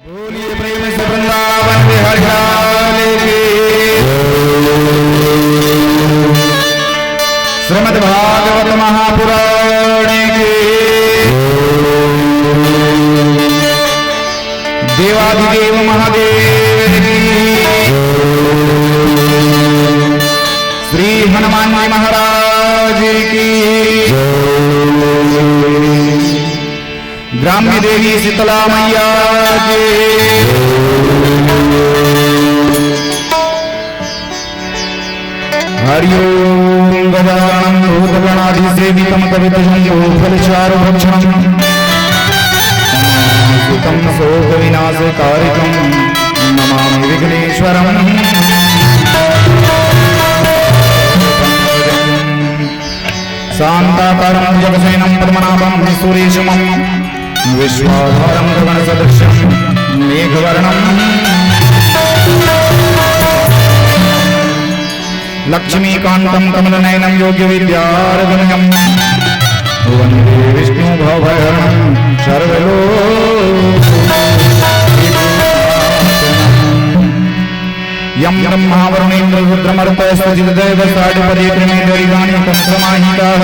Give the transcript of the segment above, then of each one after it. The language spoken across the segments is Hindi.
बोलिए प्रेम से वृंदावन बिहारी लाल की। श्रीमद् भागवत महापुराण की। देवाधिदेव महादेव की। श्री हनुमान जी महाराज की। ग्राम्य देवी शीतला मैया की। हरि ओम गजाननं भूतगणाधिसेवितं कवितजं फलचारुभक्षणं सुतं शोकविनाशकारितं नमामि विघ्नेश्वरम्। शान्ताकारं जगसेनं पद्मनाभं सुरेशमं विश्वाधारं गगनसदृशं मेघवर्णं लक्ष्मीकान्तं कमलनयनं योग्यविद्यारगम्यं वन्दे विष्णुभवहरं यं ब्रह्मा वरुणेन्द्र रुद्रमरुतस्तुजितदेव साधुपदीत्रिमेन्द्ररिदानीं समाहिताः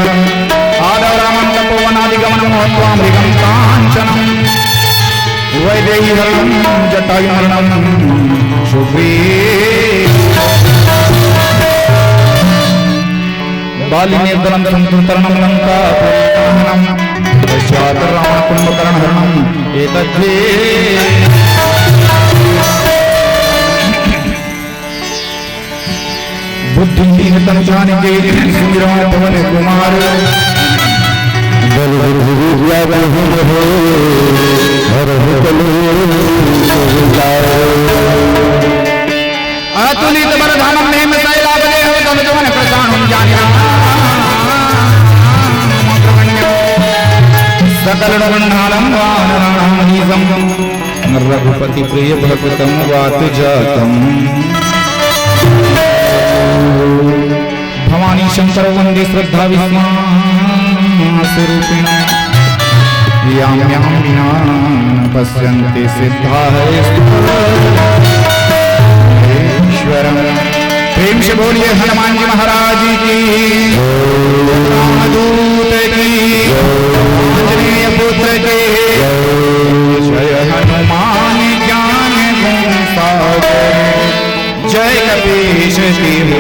आदारामं तपोवनादिगमनं हत्वा मृगं काञ्चनं वैदेहीहरणं जटायुमरणं बालिनेत्रं संतरणं लङ्कापुरीदहनं पश्चात् रावणकुम्भकर्णहरणम् एतद्धि बुद्धिहीनतं जानिके सुमिरो पवन कुमार अतुलित बलधामं नेम शैलापदेह तमजवन प्रसाणं जान्या सकलगुणालं वानरामनीसं रघुपति प्रिय भक्तं वातु जातम्। भवानी शंकर वंदे श्रद्धा विश्वासरूपिण यां यां विना न पश्यन्ति सिद्धाः ईश्वरम्। प्रेम से बोलिए हनुमान जी महाराज की। रामदूत की। आंजनेय पुत्र की। जय हनुमान ज्ञान गुण सागर जय कपीश तिहु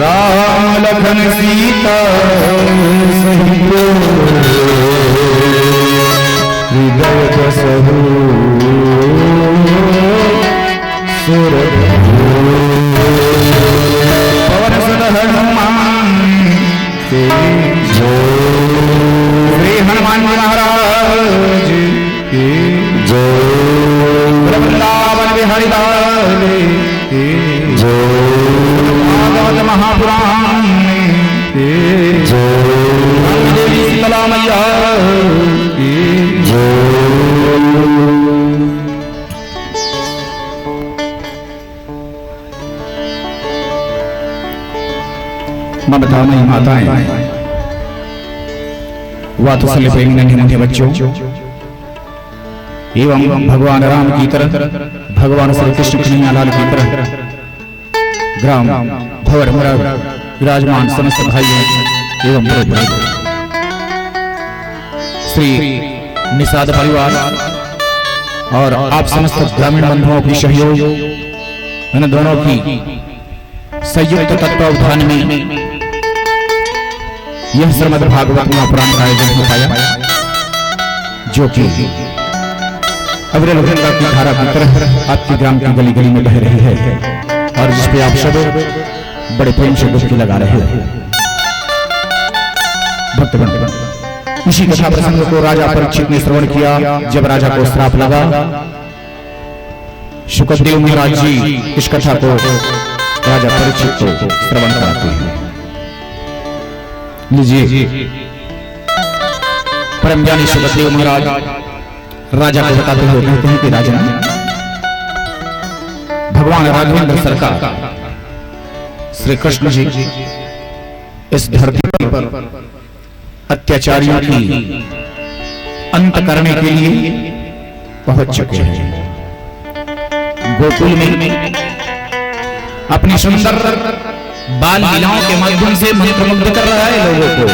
राम लखन सीता हृदय बसहु सुर पवन सुत हनुमान के जो श्री हनुमान जी महाराज के जो वृंदावन बिहारी लाल के जो महापुराण के जो देवी शीतला मैया के जो ममता नहीं माताएं वात्सल्य प्रेमी नन्हे मुन्ने बच्चों एवं भगवान राम की तरह भगवान श्री कृष्ण कन्हैया लाल की तरह ग्राम भवरमुरा विराजमान समस्त भाइयों एवं श्री निषाद परिवार और आप समस्त ग्रामीण बंधुओं की सहयोग इन दोनों की संयुक्त तत्वावधान में यह श्रीमद् भागवत महापुराण का आयोजन हो पाया, जो कि अविरल गंगा की धारा की तरह आपके ग्राम की गली गली में बह रही है और जिस पे आप सब बड़े प्रेम से डुबकी लगा रहे हैं। भक्तगण इसी कथा प्रसंग को राजा परीक्षित ने श्रवण किया। जब राजा को श्राप लगा, शुकदेव महाराज जी इस कथा को राजा परीक्षित को श्रवण कराते हैं। लीजिए, परम ज्ञानी शुकदेव महाराज राजा को बताते हुए कहते हैं कि राजन, भगवान राघवेंद्र सरकार श्री कृष्ण जी इस धरती पर अत्याचारियों की अंत करने के लिए पहुंच चुके हैं। गोकुल में अपनी सुंदर बाल लीलाओं के माध्यम से मंत्रमुग्ध कर रहा है लोगों को,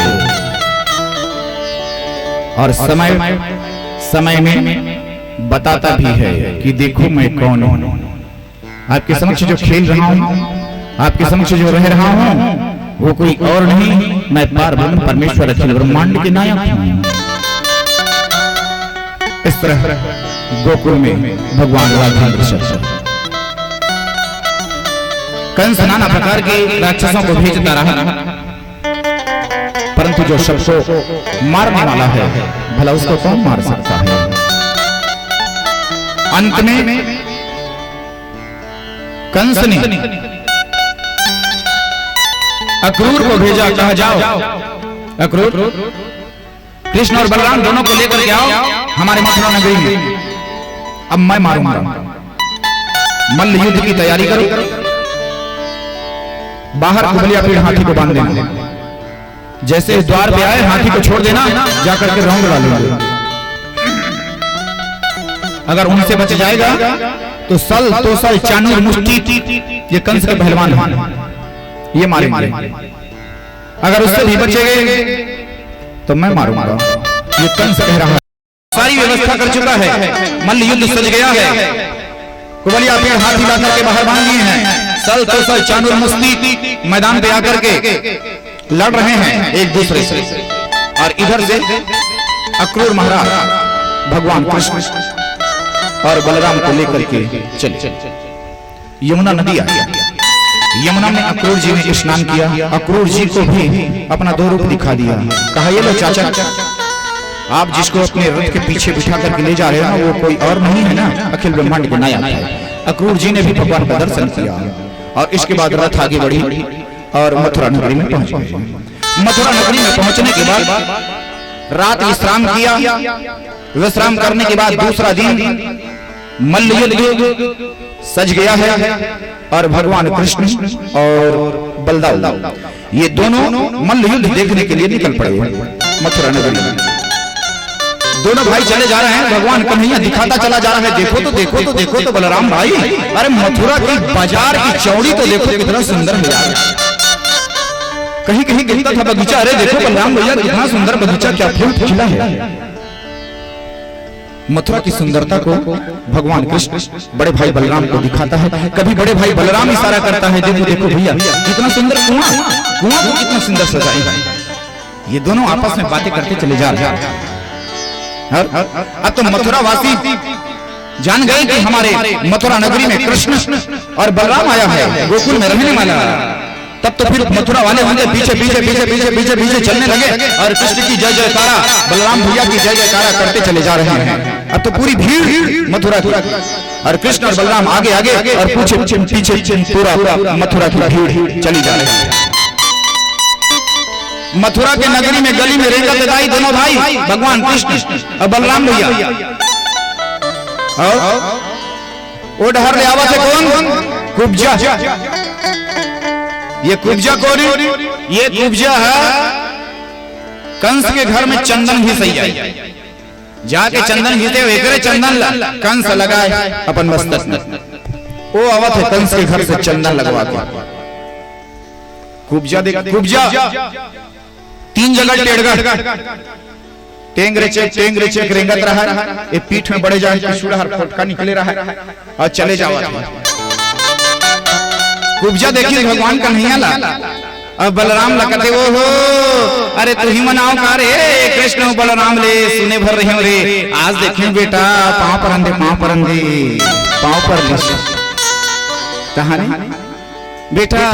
और समय में बताता भी है कि देखो मैं कौन हूं। आपके समक्ष जो खेल रहा हूं, आपके समक्ष जो रह रहा हूं, वो कोई और नहीं, मैं पारब्रह्म परमेश्वर अखिल ब्रह्मांड के नायक हूं। इस तरह गोकुल में भगवान राघवेंद्र कंस नाना प्रकार के राक्षसों को भेजता रहा, परंतु जो सबको मारने वाला है, भला उसको कौन मार सकता है। अंत में कंस ने अक्रूर को भेजा, कहा जाओ अक्रूर, कृष्ण और बलराम दोनों को लेकर के आओ हमारे मथुरा नगरी में, अब मैं मारूंगा। मल्ल युद्ध की तैयारी करो, बाहर कुबलिया पीड़ हाथी को बांध देना, जैसे द्वार पे आए हाथी को छोड़ देना, जाकर के रौंद डालेंगे। अगर उनसे बच जाएगा तो सल तोसल चानूर मुष्टि ये कंस के पहलवान हैं, ये मारेंगे। अगर उससे भी बचेंगे तो मैं मारूंगा, ये कंस कह रहा है। सारी व्यवस्था कर चुका है, मल्ल युद्ध सज गया है, कुबलिया पेड़ हाथी लाकर के बाहर बांध दिए हैं, सल तोसल चानूर मुष्टि मैदान पे आकर के लड़ रहे हैं एक दूसरे से। और इधर से अक्रूर महाराज भगवान कृष्ण और बलराम को लेकर के चले। यमुना नदी आ गया, यमुना में अक्रूर जी ने स्नान किया। अक्रूर जी को भी अपना दो रूप दिखा दिया, कहा ये लो चाचा, आप जिसको अपने रथ के पीछे बिठा करके ले जा रहे हैं वो कोई और नहीं है ना, अखिल ब्रह्मांड के नायक है। अक्रूर जी ने भी भगवान का दर्शन किया और इसके बाद रथ आगे बढ़ी और मथुरा नगरी में पहुंच गए। मथुरा नगरी में पहुंचने के बाद रात विश्राम किया। विश्राम करने के बाद दूसरा दिन मल्ल युद्ध सज गया है और भगवान कृष्ण और बलदाऊ ये दोनों मल्ल युद्ध देखने के लिए निकल पड़े मथुरा नगरी में। दोनों भाई चले जा रहे हैं, भगवान कन्हैया दिखाता चला जा रहा है, देखो तो देखो तो देखो तो बलराम भाई, अरे मथुरा की बाजार की चौड़ी तो देखो कितना सुंदर है यार। कहीं कहीं गिरता था बगीचा, अरे देखो बलराम भैया कितना सुंदर बगीचा, क्या फूल खिला है। मथुरा की सुंदरता को भगवान कृष्ण बड़े भाई बलराम को दिखाता है। कभी बड़े भाई बलराम इशारा करता है, देखो देखो भैया कितना सुंदर कुआं, कुआं को कितना सुंदर सजाया है। ये दोनों आपस में बातें करते चले जा रहे हैं। अब तो मथुरा वासी जान गए कि हमारे मथुरा नगरी में कृष्ण और बलराम आया है, गोकुल में रहने वाला। तब तो फिर मथुरा वाले होंगे पीछे पीछे पीछे पीछे पीछे पीछे चलने लगे और कृष्ण की जय जयकारा, बलराम भैया की जय जयकारा करते चले जा रहे हैं। अब तो पूरी भीड़ मथुरा की और कृष्ण और बलराम आगे आगे और पीछे पीछे पूरा मथुरा की भीड़ चली जा रही है। मथुरा के नगरी में गली में रेंगत लगाई दोनों भाई, भगवान कृष्ण और बलराम भैया। और डहर ले आवा से कौन? कुब्जा। ये कुब्जा कौन? ये कुब्जा है कंस के घर में चंदन घिस आई, जाके चंदन घिसे एकरे चंदन कंस लगाए अपन मस्तक में। वो आवत है कंस के घर से चंदन लगवा के। कुब्जा देख, कुब्जा 3 जगह टेढ़गढ़ टेंगरे चेक रेंगत रहा है, ये पीठ में बड़े जाए हर फटका निकले रहा है और चले जावा। कुब्जा देखिए भगवान कन्हैया ला, अब बलराम लगते वो हो, अरे तू ही मनाओ का रे कृष्ण बलराम ले सुने भर रहे हो रे। आज देखें बेटा पांव परंदे पांव पर कहा बेटा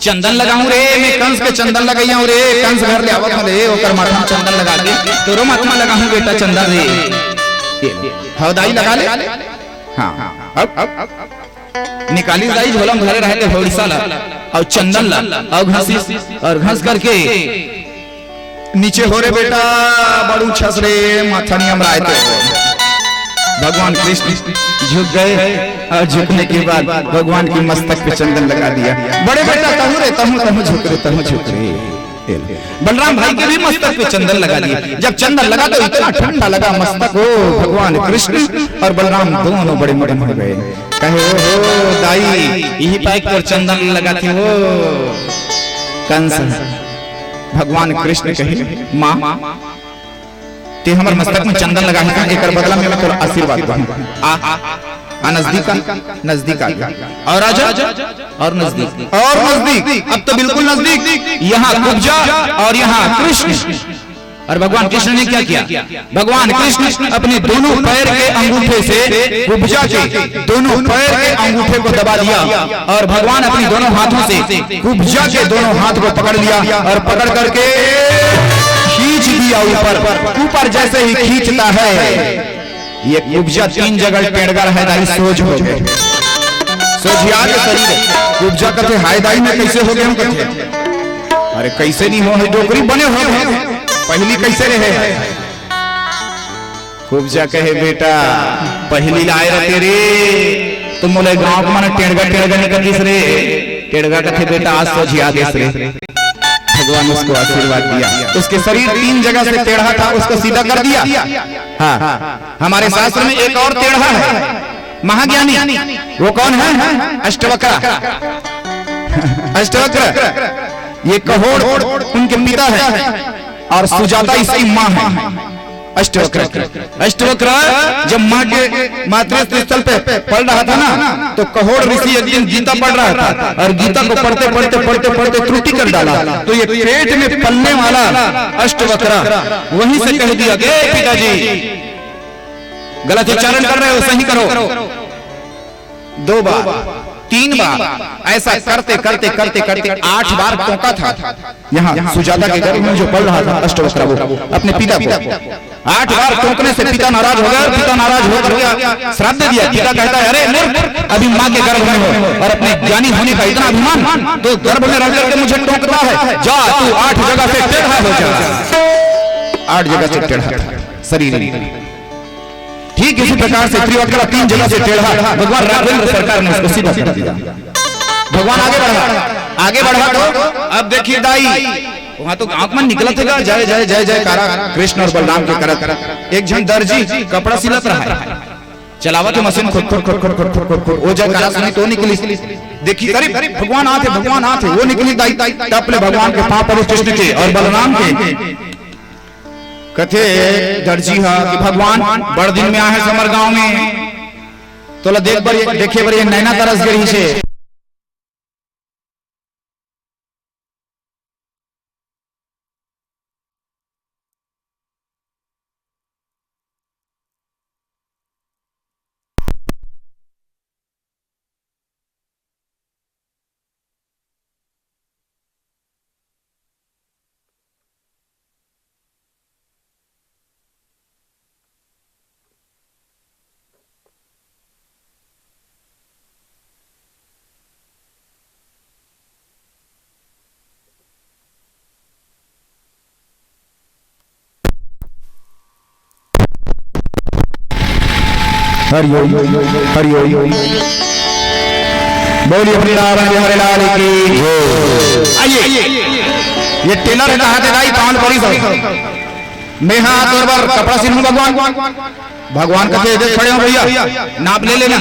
चंदन लगाऊं रे, मैं कंस के चंदन लगाइया रे, कंस घर ले आवत रे, ओकर माथा में चंदन लगा के तोरो माथा में लगाऊं बेटा चंदन रे, हवदाई लगा ले। हाँ अब निकाली दाई झोला में भरे रहते भौड़ीसा ला और चंदन ला और घसी और घस करके नीचे हो रे बेटा बड़ू छस रे माथा नहीं हम रायते। भगवान कृष्ण झुक गए और झुकने के बाद भगवान की मस्तक पे चंदन लगा दिया। बड़े बेटा तहु रे तहु तहु झुक रे तहु झुक रे। बलराम भाई के भी मस्तक पे चंदन लगा दिया। जब चंदन लगा तो इतना ठंडा लगा मस्तक हो, भगवान कृष्ण और बलराम दोनों बड़े बड़े हो गए। कहे हो दाई यही पैक पर चंदन लगा थी वो कंस। भगवान कृष्ण कहे माँ ते हमर मस्तक में चंदन लगा है, एक बदला में तोरा आशीर्वाद दूंगा। नजदीक नजदीक आ गया और आजा और नजदीक और नजदीक, अब तो बिल्कुल नजदीक। यहाँ कुब्जा और यहाँ कृष्ण। और भगवान कृष्ण ने क्या किया? भगवान कृष्ण अपने दोनों पैर के अंगूठे से कुब्जा के दोनों पैर के अंगूठे को दबा दिया और भगवान अपने दोनों हाथों से कुब्जा के दोनों हाथ को पकड़ लिया और पकड़ करके खींच दिया ऊपर। ऊपर जैसे ही खींचता है ये कुब्जा 3 जगह टेढ़गा है दाई सोच हो गए। सोचिया के शरीर कुब्जा कथे हाय दाई में कैसे हो गए हम कथे? अरे कैसे नहीं हो, डोकरी बने हो पहली कैसे रहे? कुब्जा कहे बेटा पहली लाए रहते रे तुम बोले गांव को माने टेढ़गा टेढ़गा निकल रे। टेढ़गा कथे बेटा आज सोचिया देश रे। भगवान उसको आशीर्वाद दिया। उसके शरीर 3 जगह से टेढ़ा था उसको सीधा कर दिया। हाँ हमारे शास्त्र में एक और टेढ़ा है महाज्ञानी, वो कौन है? अष्टवक्र। अष्टवक्र ये कहोड़ उनके पिता है और सुजाता इसकी माँ है। अष्टवक्र जब माँ के मातृ स्थल पे पढ़ रहा था ना तो कहोड़ ऋषि एक दिन गीता पढ़ रहा था और गीता को पढ़ते पढ़ते पढ़ते पढ़ते त्रुटि कर डाला। तो ये पेट में पलने वाला अष्टवक्र वहीं से कह दिया कि पिताजी गलत उच्चारण कर रहे हो, सही करो। 2 बार 3 बार ऐसा करते करते करते करते 8 बार टोका था। यहाँ सुजाता के गर्भ में जो पढ़ रहा था अष्टवक्र वो अपने पिता को 8 बार टोकने से पिता नाराज हो गया। पिता नाराज होकर श्राप दे दिया। पिता कहता है अरे मूर्ख, अभी माँ के गर्भ में हो और अपने ज्ञानी होने का इतना अभिमान तो गर्भ में रह करके मुझे टोकता है। जा तू 8 जगह से टेढ़ा हो जा। 8 जगह से टेढ़ा शरीर। ठीक इसी प्रकार से त्रिवक्र 3 जगह से टेढ़ा। भगवान राघवेंद्र सरकार ने उसको सीधा कर दिया। भगवान आगे बढ़ा तो अब देखिए दाई वहां तो आंख में निकला था जय जय जय जय कारा कृष्ण और बलराम के करत। एक जन दर्जी कपड़ा सिलत रहा है, चलावा तो मशीन खुद वो जयकारा सुनी तो निकली। देखिए अरे भगवान आते वो निकली दाई तपले भगवान के पांव पर कृष्ण के और बलराम के कथे दर्जी हा कि भगवान बड़ दिन में आए समर गांव में तो देखे बर ये नैना तरस गई से। हरिओ बोलिए अपनी हरे लाल की। आइए ये टेलर है कहा दाई पान पड़ी मैं हाथ और बार कपड़ा सिलूं भगवान का खड़े हो भैया नाप ले लेना।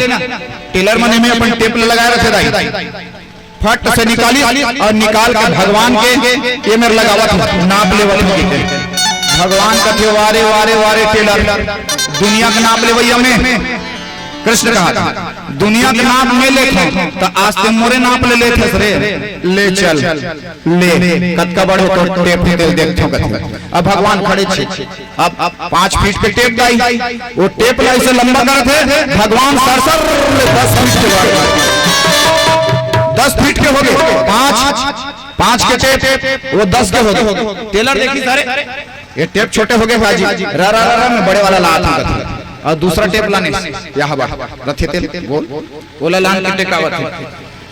टेलर मने में अपन टेप लगाए रखे दाई फट से निकाली और निकाल के भगवान के ये मेरे लगावा नाप ले वाले भगवान का थे वारे वारे वारे टेलर दुनिया का नाप ले भैया में कृष्ण कहा दुनिया के नाप में लेखे तो आज ते मोरे नाप ले लेथे रे ले चल ले कत का बड़े तो टेप निकल देखथो कथे। अब भगवान खड़े छे अब 5 फीट पे टेप दाई वो टेप ला इसे लंबा करत है भगवान सरसर 10 फीट के बाद 10 फीट के हो गए, 5 के टेप वो 10 के हो गए। टेलर देखी सारे ये टेप छोटे हो गए भाजी, रा रा रा में बड़े वाला लात और दूसरा टेप लाने यहाँ रथे तेल बोला लान के टेकावत है,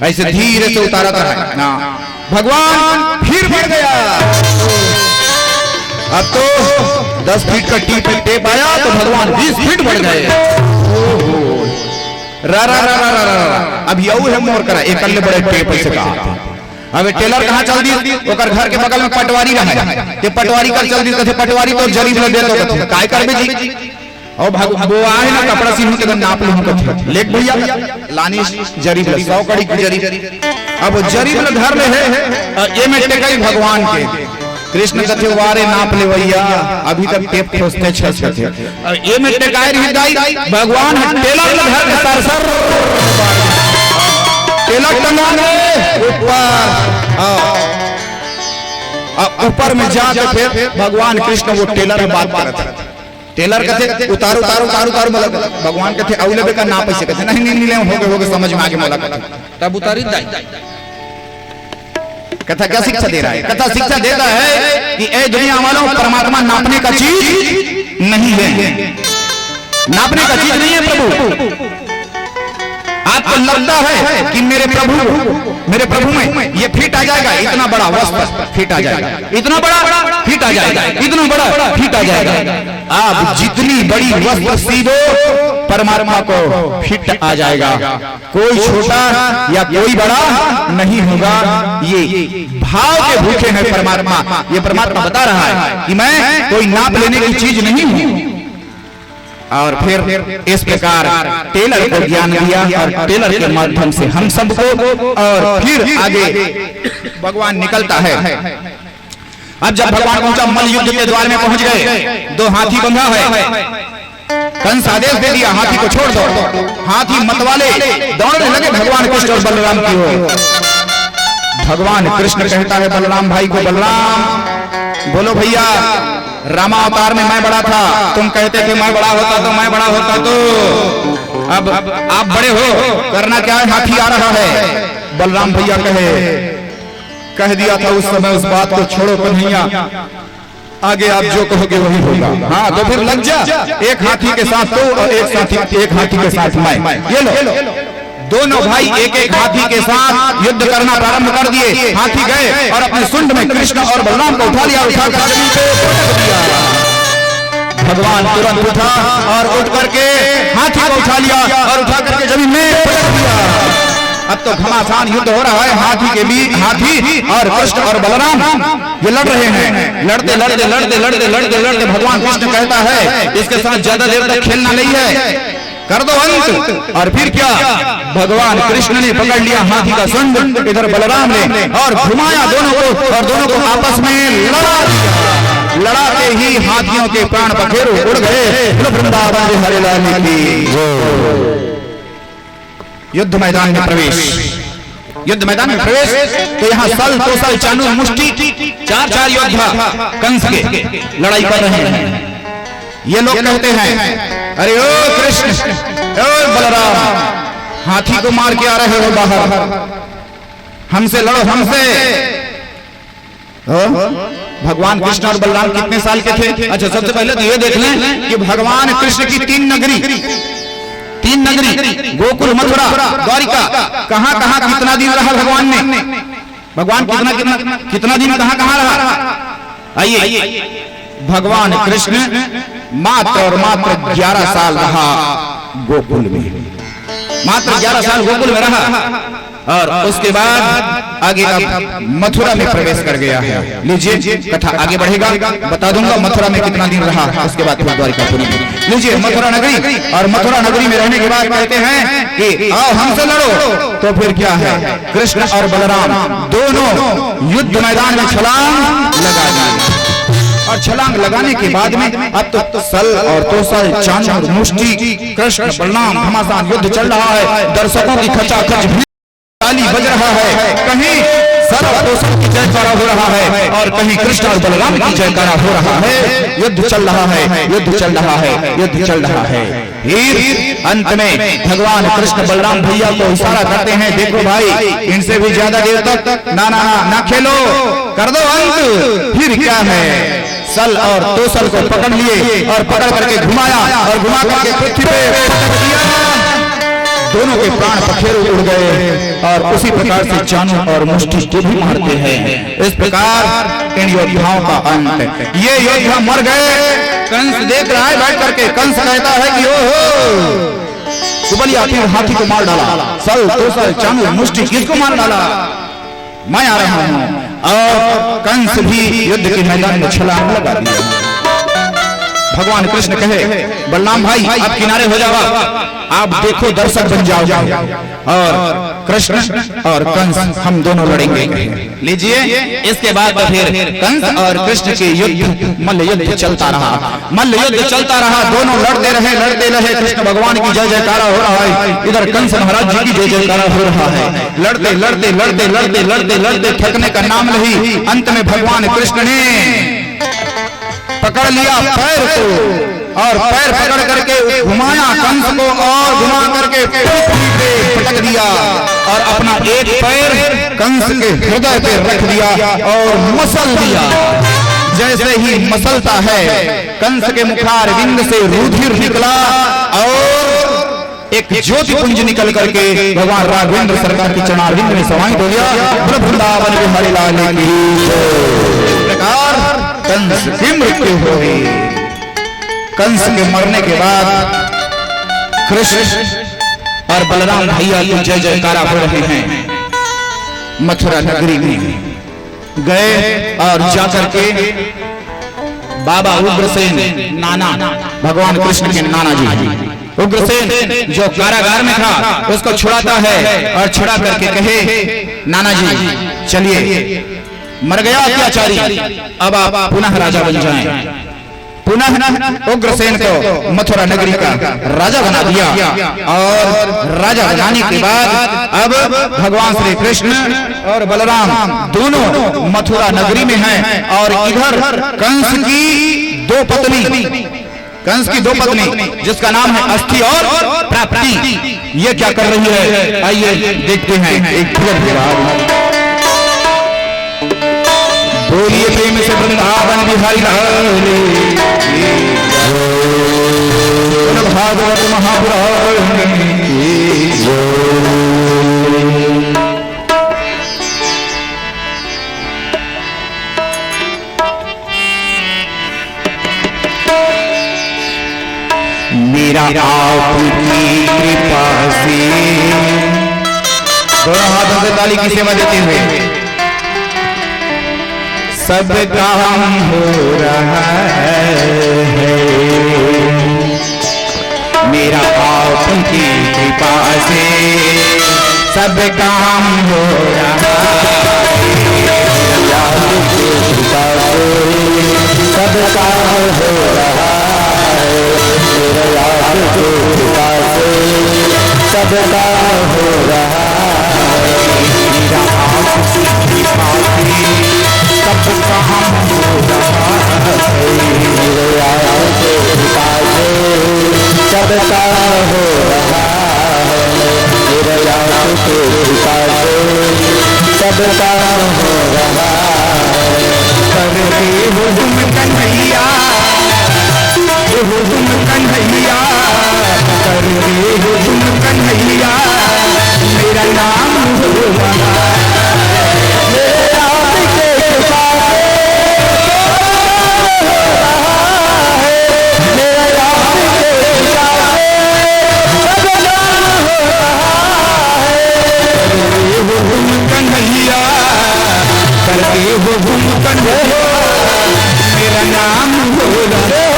ऐसे धीरे से उतारा था ना। भगवान फिर बढ़ गया, अब तो 10 फीट का टेप आया तो भगवान 20 फीट बढ़ गए। रा रा रा रा रा अब यू है मोर करा एक बड़े टेप से कहा। अब टेलर कहाँ चल दी, ओकर घर के बगल में पटवारी रहा, ते पटवारी कर चल दी, कथे पटवारी तो जरीब ले दे तो काय करबे जी। और वो आए ना कपड़ा सीन के नाप लूं कथे लेक भैया लानी जरीब ले 100 कड़ी की जरीब। अब जरीब ले घर ले है ये में टेकई भगवान के कृष्ण कथे वारे नाप ले भैया, अभी तक टेप खोजते छे और ये में टेकाई हृदय भगवान टेलर ले घर के सर टेलर टंगा ले ऊपर में जाके फिर भगवान कृष्ण वो टेलर में बात करते। टेलर कहते उतारो उतारो उतारो उतारो मतलब भगवान कहते अवलेबे का नाप ऐसे कहते नहीं नहीं नहीं हो गए समझ में आगे मोला कहते तब उतारी जाए। कथा क्या शिक्षा दे रहा है, कथा शिक्षा देता है कि ए दुनिया वालों परमात्मा नापने का चीज नहीं है, नापने का चीज नहीं है प्रभु। आपको लगता है कि मेरे प्रभु में ये फिट आ जाएगा, इतना बड़ा वस्त्र फिट आ जाएगा, इतना बड़ा फिट आ जाएगा, इतना बड़ा फिट आ जाएगा। आप जितनी बड़ी वस्त्र सीधो परमात्मा को फिट आ जाएगा, कोई छोटा या कोई बड़ा नहीं होगा। ये भाव के भूखे हैं परमात्मा, ये परमात्मा बता रहा है कि मैं कोई नाप लेने की चीज नहीं हूं। और फिर इस प्रकार टेलर को ज्ञान दिया और टेलर के माध्यम से हम सबको, और फिर आगे भगवान निकलता है। अब जब भगवान पहुंचा मल युद्ध के द्वार में पहुंच गए, 2 हाथी बंधा है, कंस आदेश दे दिया हाथी को छोड़ दो। हाथी मतवाले दौड़ने लगे भगवान कृष्ण और बलराम की ओर। भगवान कृष्ण कहता है बलराम भाई को, बलराम बोलो भैया रामावतार में मैं बड़ा था, तुम कहते थे मैं बड़ा होता तो मैं बड़ा होता तो अब आप बड़े हो, करना क्या है, हाथी आ रहा है। बलराम भैया कह दिया था उस समय, उस बात को छोड़ो कन्हैया, आगे आप जो कहोगे वही होगा। हाँ तो फिर लग जा, एक हाथी के साथ तो और एक हाथी के साथ मैं, ये लो दोनों भाई एक एक हाथी के साथ युद्ध करना प्रारंभ कर दिए। हाथी गए और अपने सुंड में कृष्ण और बलराम को उठा लिया, उठाकर जमीन पे पटक दिया। भगवान तुरंत उठा और उठ करके हाथी को उठा लिया और उठा करके जमीन में पटक दिया। अब तो घमासान युद्ध हो रहा है, हाथी के बीच हाथी और कृष्ण और बलराम ये लड़ रहे हैं। लड़ते लड़ते लड़ते लड़ते लड़ते लड़ते भगवान कृष्ण कहता है इसके साथ ज्यादा देर तक खेलना नहीं है, कर दो अंत। और फिर क्या, भगवान कृष्ण ने पकड़ लिया हाथी का सुंड, इधर बलराम ने और घुमाया दोनों को और दोनों को आपस में लड़ा दिया। लड़ाते ही हाथियों के प्राण पखेरु उड़ गए। वृंदावन हरे लाल की। युद्ध मैदान में प्रवेश, युद्ध मैदान में प्रवेश तो यहाँ सल तोसल चाणूर मुष्टि 4 योद्धा कंस के लड़ाई कर रहे हैं। ये लोग कहते हैं अरे ओ कृष्ण ओ बलराम, हाथी को मार के आ रहे हो बाहर, हमसे लड़ो हमसे। भगवान कृष्ण और बलराम कितने साल के थे? अच्छा सबसे पहले तो ये देख लें कि भगवान कृष्ण की 3 नगरी गोकुल, मथुरा, द्वारिका, कहाँ कहाँ कितना दिन रहा भगवान ने? भगवान कितना दिन कहाँ रहा? आइए, भगवान कृष्ण मात्र और मात्र 11 साल रहा गोकुल में, मात्र 11 साल गोकुल में रहा और उसके बाद आगे अब मथुरा में प्रवेश कर गया है। लीजिए कथा आगे बढ़ेगा, बता दूंगा मथुरा में कितना दिन रहा, उसके बाद द्वारिकापुरी में। लीजिए मथुरा नगरी, और मथुरा नगरी में रहने के बाद कहते हैं कि आओ हमसे लड़ो। तो फिर क्या है, कृष्ण और बलराम दोनों युद्ध मैदान में छलांग लगा दिए। और छलांग लगाने के बाद में अब तो सल और तोसल चाणूर मुष्टि कृष्ण बलराम घमासान युद्ध चल रहा है। दर्शकों की खचाखच ताली बज रहा है, कहीं सल और तोसल की जयकारा हो रहा है और कहीं कृष्ण और बलराम की जयकारा हो रहा है। युद्ध चल रहा है, युद्ध चल रहा है, युद्ध चल रहा है। अंत में भगवान कृष्ण बलराम भैया को इशारा करते हैं, देखो भाई इनसे भी ज्यादा देर तक ना ना ना खेलो, कर दो अंत। फिर क्या है, सल और तोसल को पकड़ लिए और पकड़ करके घुमाया और घुमा करके पृथ्वी पे पटक दिया। दोनों के प्राण पखेरु उड़ गए और उसी प्रकार से चानू और मुष्टि को भी मारते हैं। इस प्रकार इन योद्धाओं का अंत। ये योद्धा मर गए, कंस देख रहा है बैठ करके। कंस कहता है कि ओहो सुबलिया फिर हाथी को मार डाला, सल तोसल चानू मुष्टि किसको मार डाला, मैं आ रहा हूं। और कंस भी युद्ध के मैदान में छलांग लगा दिया। भगवान कृष्ण कहे बलराम भाई आप किनारे हो जाओ, आप देखो दर्शक बन जाओ और कृष्ण और कंस हम दोनों लड़ेंगे। लीजिए, इसके बाद फिर कंस और कृष्ण के युद्ध मल्ल युद्ध चलता रहा, मल्ल युद्ध चलता रहा। दोनों लड़ते रहे। कृष्ण भगवान की जय जयकारा हो रहा है, इधर कंस महाराज जी की जय जयकारा हो रहा है। लड़ते थकने का नाम नहीं। अंत में भगवान कृष्ण ने पकड़ लिया पैर को और पैर पकड़ करके घुमाया कंस को और घुमा करके पृथ्वी पे पटक दिया और अपना एक पैर कंस के हृदय पे रख दिया और मसल दिया। जैसे ही मसलता है कंस के मुखार बिंद से रुधिर निकला और एक ज्योति पुंज निकल करके भगवान राघवेंद्र सरकार की चरणारविंद में समाहित हो गया। वृंदावन बिहारी लाल की प्रकार कंस की मृत्यु हो गई। कंस के मरने के बाद कृष्ण और बलराम भैया की जय जयकारा हो रहे हैं। मथुरा नगरी में गए और जाकर के बाबा उग्रसेन, नाना भगवान कृष्ण के नाना जी उग्रसेन जो कारागार में था उसको छुड़ाता है और छुड़ा करके कहे नाना जी चलिए, मर गया अत्याचारी, अब आप पुनः राजा बन जाएं। पुनः उग्रसेन को मथुरा नगरी का राजा बना दिया और राजा बनाने के बाद अब भगवान श्री कृष्ण और बलराम दोनों मथुरा नगरी में हैं और इधर कंस की दो पत्नी जिसका नाम है अस्थि और प्राप्ति, ये क्या कर रही है, आइए देखते हैं। एक बोलिए प्रेम से वृंदावन बिहारी भागवत महापुराण। मेरा आपकी कृपा से, दोनों हाथों से ताली की सेवा देते हुए, सब काम हो रहा है। मेरा आपकी कृपा से सब काम हो रहा है। सब काम हो रहा है। सब काम हो रहा है। मेरा आपकी कृपा से सब काम हो रहा है। सब काम हो रहा है। मेरा आपकी कृपा से सब काम हो रहा है। करते हो तुम कन्हैया, हो तुम कन्हैया, करते हो तुम कन्हैया, मेरा नाम हो रहा करते हो तुम कन्हैया, मेरा नाम हो रहा है।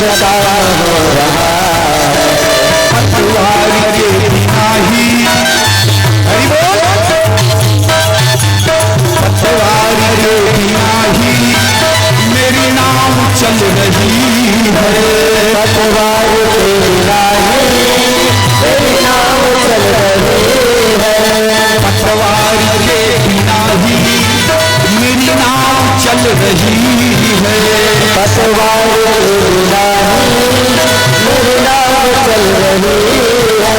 सबका हो रहा है। पतवार के बिना ही हरि बोल पतवार के बिना ही मेरी नाव चल रही है। पतवार के बिना ही मेरी नाव चल रही है। पतवार के बिना ही मेरी नाव चल रही है। पतवार के बिना ही मेरी नाव चल रही है।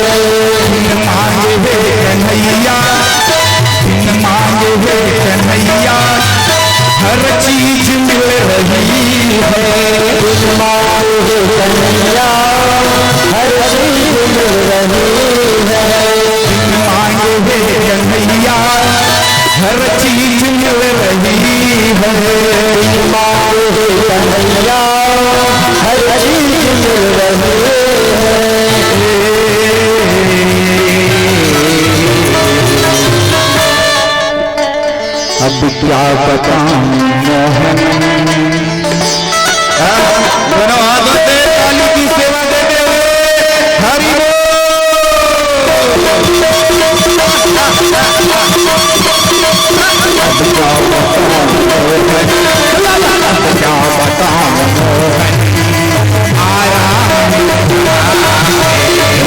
बिन मांगे हे कन्हैया बिन मांगे हे कन्हैया हर चीज मिल रही है। बिन मांगे हे कन्हैया हर चीज मिल रही है। बिन मांगे हे कन्हैया हर चीज मिल रही है। बिन मांगे हे कन्हैया हर चीज मिल रही है। अब क्या बताऊं मोहन दोनों हाथों से ताली की सेवा देते हुए हरि बोल। क्या बताऊं आया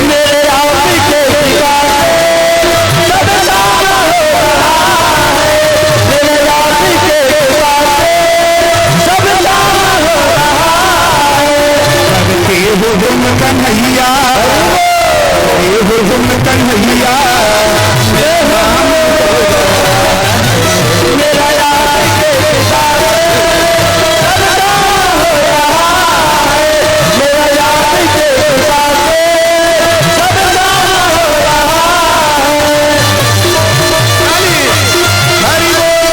मेरे आप के सिवा सब काम हो रहा है। मेरे आप के सिवा सब काम हो रहा है। करके हो तुम कन्हैया करके हो तुम कन्हैया मेरा आप के सिवा सब काम हो रहा है। मेरा आप के सिवा सब काम हो रहा है। हरि बोल।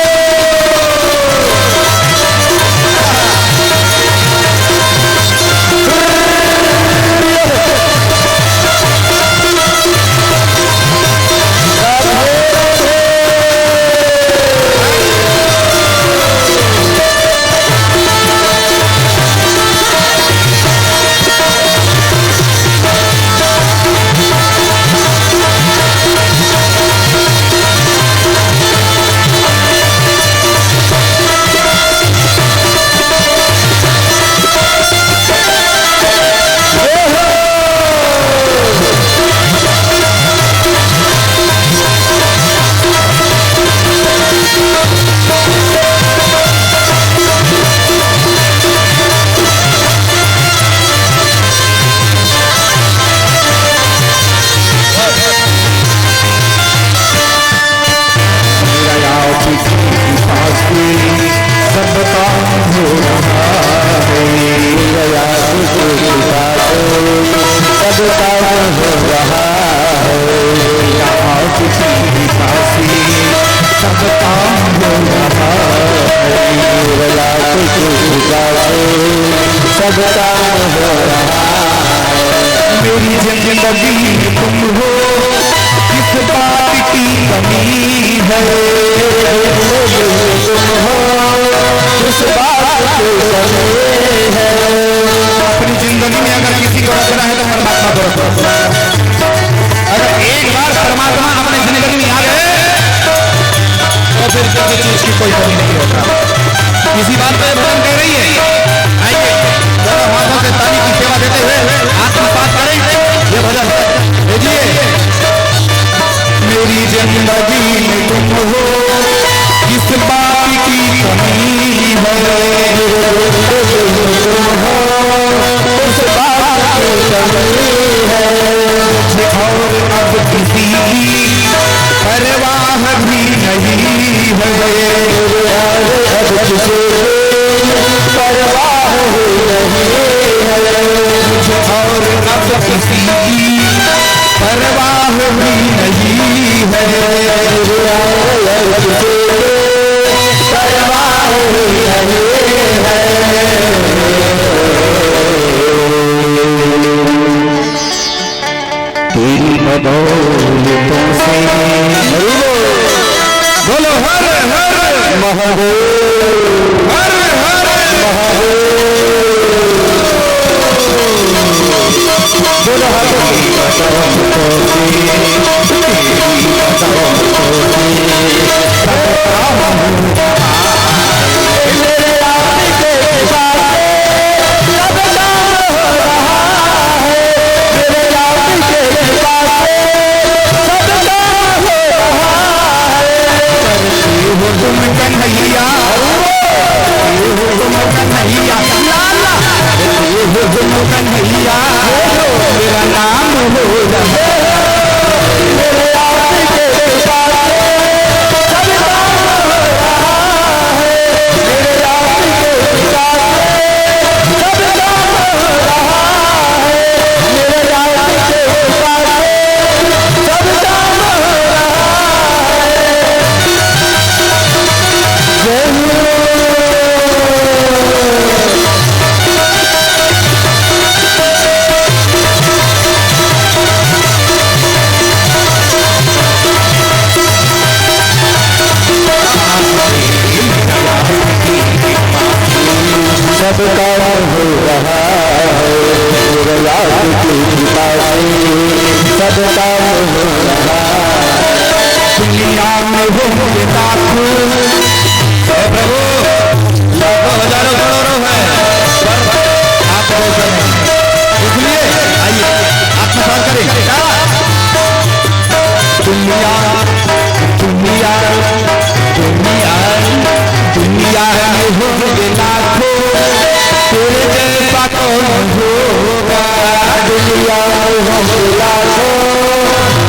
सब काम हो रहा है। मेरा आप के सिवा सब काम हो रहा है। यहाँ किसी भी पासी सब काम हो रहा है। मेरा आप के सिवा सब काम हो रहा है। मेरी जिंदगी में तुम हो किस बात की कमी है। तुम हो किस बात की कमी है। अपनी जिंदगी में अगर किसी को रखना है तो परमात्मा को रखो। अगर एक बार परमात्मा अपने जिंदगी में आ गए तो फिर किसी चीज की कोई कमी नहीं होता। इसी बात पर भजन कह रही है। आइए दोनों हाथों से ताली की सेवा देते हुए आत्मसात करें ये भजन भेजिए। मेरी जिंदगी में तुम हो किस बात की कमी है। तुम हो किस बात की कमी है। मुझे और अब किसी की परवाह भी नहीं है। अब किसी परवाह नहीं है। मुझे और अब किसी की परवाह भी नहीं है। परवाह नहीं है। सब काम हो रहा है तेरे याद की कृपा से सब काम हो रहा है। दुनिया में होंगे लाखों प्रभु लाखों हजारों करोड़ों है आप इसलिए आइए आप सवाल करें। दुनिया दुनिया दुनिया दुनिया में होंगे लाखों तेरे जैसा कौन होगा। दुनिया में होंगे लाखों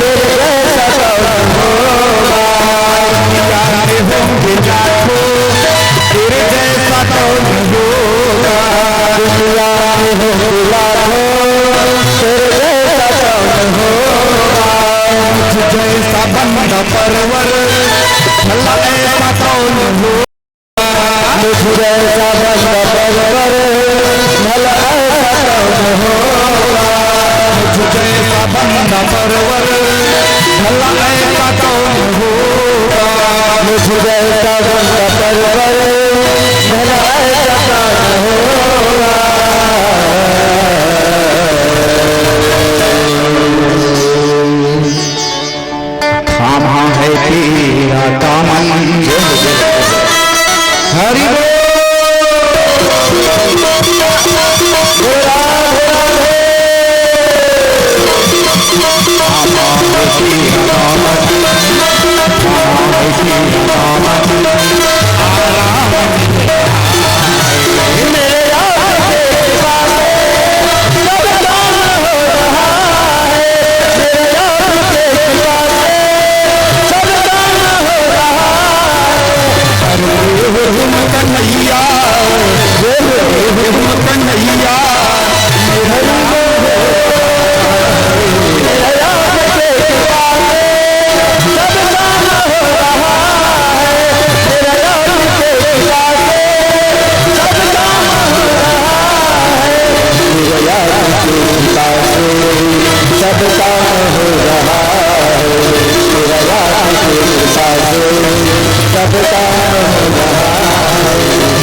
तेरे जैसा कौन होगा। दुनिया में होंगे लाखों तेरे जैसा कौन होगा। दुनिया में होंगे लाखों तेरे जैसा कौन होगा। मुझ जैसा बंदा परवर भला ऐसा कौन होगा। मुझ जैसा बंदा परवर भला ऐसा कौन होगा। मुझ जैसा बंदा परवर भला ऐसा कौन होगा। मुझ जैसा बंदा परवर भला ऐसा कौन होगा। थामा है तेरा दामन हरि कन्हैया कन्हैया सब काम हो रहा है तेरा याद के साथ सब काम हो रहा है तेरे याद के साथ सब काम हो रहा है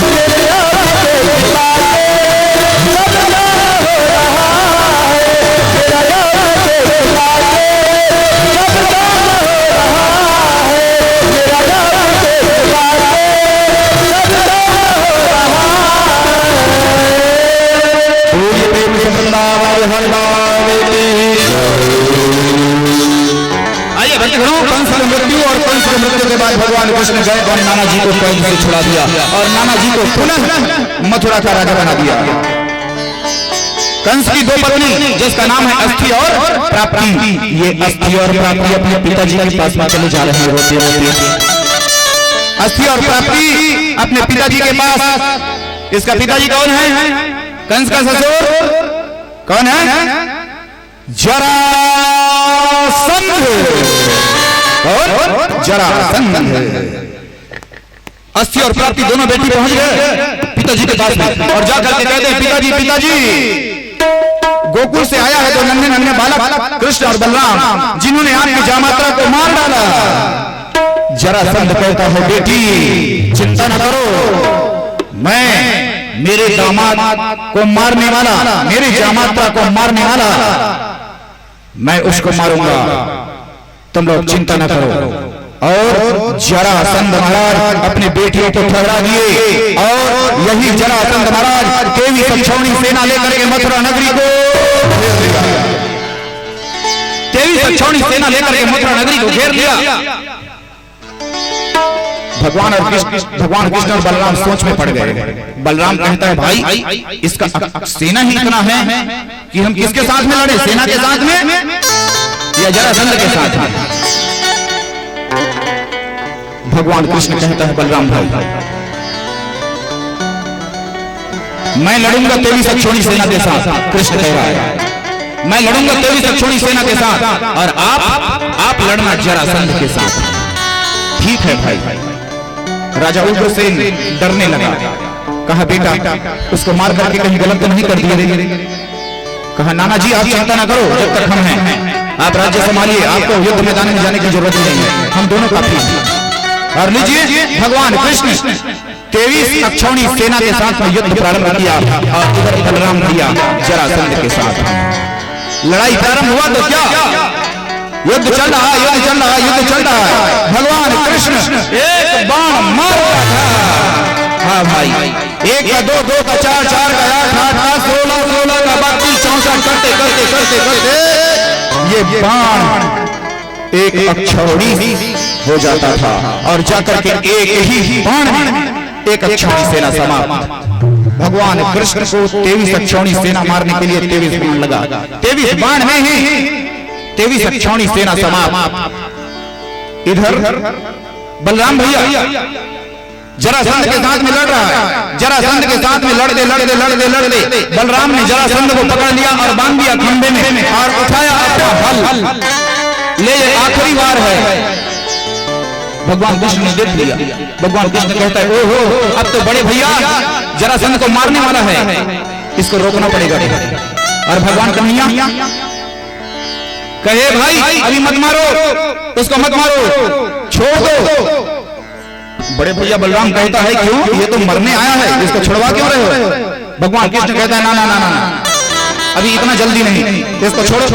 तेरा याद के साथ सब काम हो रहा है तेरा याद के साथ सब काम हो रहा है। प्रेम आइए भक्तगणों, कंस की मृत्यु और कंस की मृत्यु के बाद भगवान कृष्ण गए और नाना जी को कैद से छुड़ा दिया और नाना जी को पुनः मथुरा का राजा बना दिया। कंस की दो पत्नी जिसका नाम है अस्थि और प्राप्ति, ये अस्थि और प्राप्ति अपने पिताजी के पास चले जा रहे होते होते अस्थि और प्राप्ति अपने पिताजी के पास। इसका पिताजी कौन है? कंस का ससुर कौन है? जरासंध। कौन? जरासंध। अस्थि और प्राप्ति दोनों बेटी पहुंच गए पिताजी के पास में और जाकर के कहते हैं पिताजी पिताजी गोकुल से आया है तो नन्हे नन्हे बालक कृष्ण और बलराम जिन्होंने आपकी जामात्रा को मार डाला। जरासंध कहता है बेटी चिंता न करो, मैं मेरे दामाद को मारने वाला, मेरी जामात्रा को मारने वाला मैं उसको मारूंगा, तुम लोग चिंता न करो। और जरासंध महाराज अपने बेटियों को ठहरा दिए और यही जरासंध महाराज केवी सक्षौणी सेना लेकर के मथुरा नगरी को घेर लिया। केवी सक्षौणी सेना लेकर के मथुरा नगरी को घेर लिया। भगवान कृष्ण और बलराम सोच में पड़ गए। बलराम कहता है भाई इसका सेना ही इतना है कि हम किसके साथ में लड़े, सेना के साथ में या जरासंध के साथ में? भगवान कृष्ण कहता है बलराम भाई मैं लड़ूंगा तेवी सक्षौणी सेना के साथ। कृष्ण कह रहा है मैं लड़ूंगा तेवी सक्षौणी सेना के साथ और आप लड़ना जरासंध के साथ। ठीक है भाई। राजा उग्रसेन डरने लगा, कहा बेटा उसको मार करके कहीं गलत तो नहीं कर दिए। कहा नाना जी आप चिंता ना करो, जब तक हम हैं आप राज्य संभालिए, आपको युद्ध मैदान में जाने की जरूरत नहीं है, हम दोनों काफी हैं। और लीजिए भगवान कृष्ण 23 अक्षौणी सेना के साथ में युद्ध प्रारंभ किया और इधर बलराम भैया जरासंध के साथ लड़ाई प्रारंभ हुआ तो क्या युद्ध चल रहा है, युद्ध चल रहा है, युद्ध चल रहा है। भगवान कृष्ण एक बाण मार रहा था। हाँ भाई, एक का दो, दो का चार, चार का आठ, आठ का 16, 16 का 32, 64 करते करते करते करते ये बाण एक अक्षौणी हो जाता था और जाकर के एक ही बाण में एक अक्षौणी सेना समाप्त। भगवान कृष्ण को 23 अक्षौणी सेना मारने के लिए 23 बाण लगा, 23 बाण में ही 23 अक्षौणी सेना समाप्त। इधर बलराम भैया जरासंध के साथ में लड़ रहा है, जरासंध के साथ में लड़ते लड़ते लड़ते लड़ते बलराम ने जरासंध को पकड़ लिया और बांध दिया खंबे में और उठाया अपना हल ले, आखिरी बार है। भगवान कृष्ण ने देख लिया, भगवान कृष्ण कहता है ओहो अब तो बड़े भैया जरासंध को मारने वाला है, इसको रोकना पड़ेगा। और भगवान कन्हैया कहे भाई अभी मत मारो, उसको मत मारो, छोड़ दो। बड़े भैया बलराम कहता है क्यों, ये तो मरने आया है, इसको छुड़वा क्यों रहे हो? भगवान कृष्ण कहता है ना ना ना ना, अभी इतना जल्दी नहीं, इसको छोड़ो।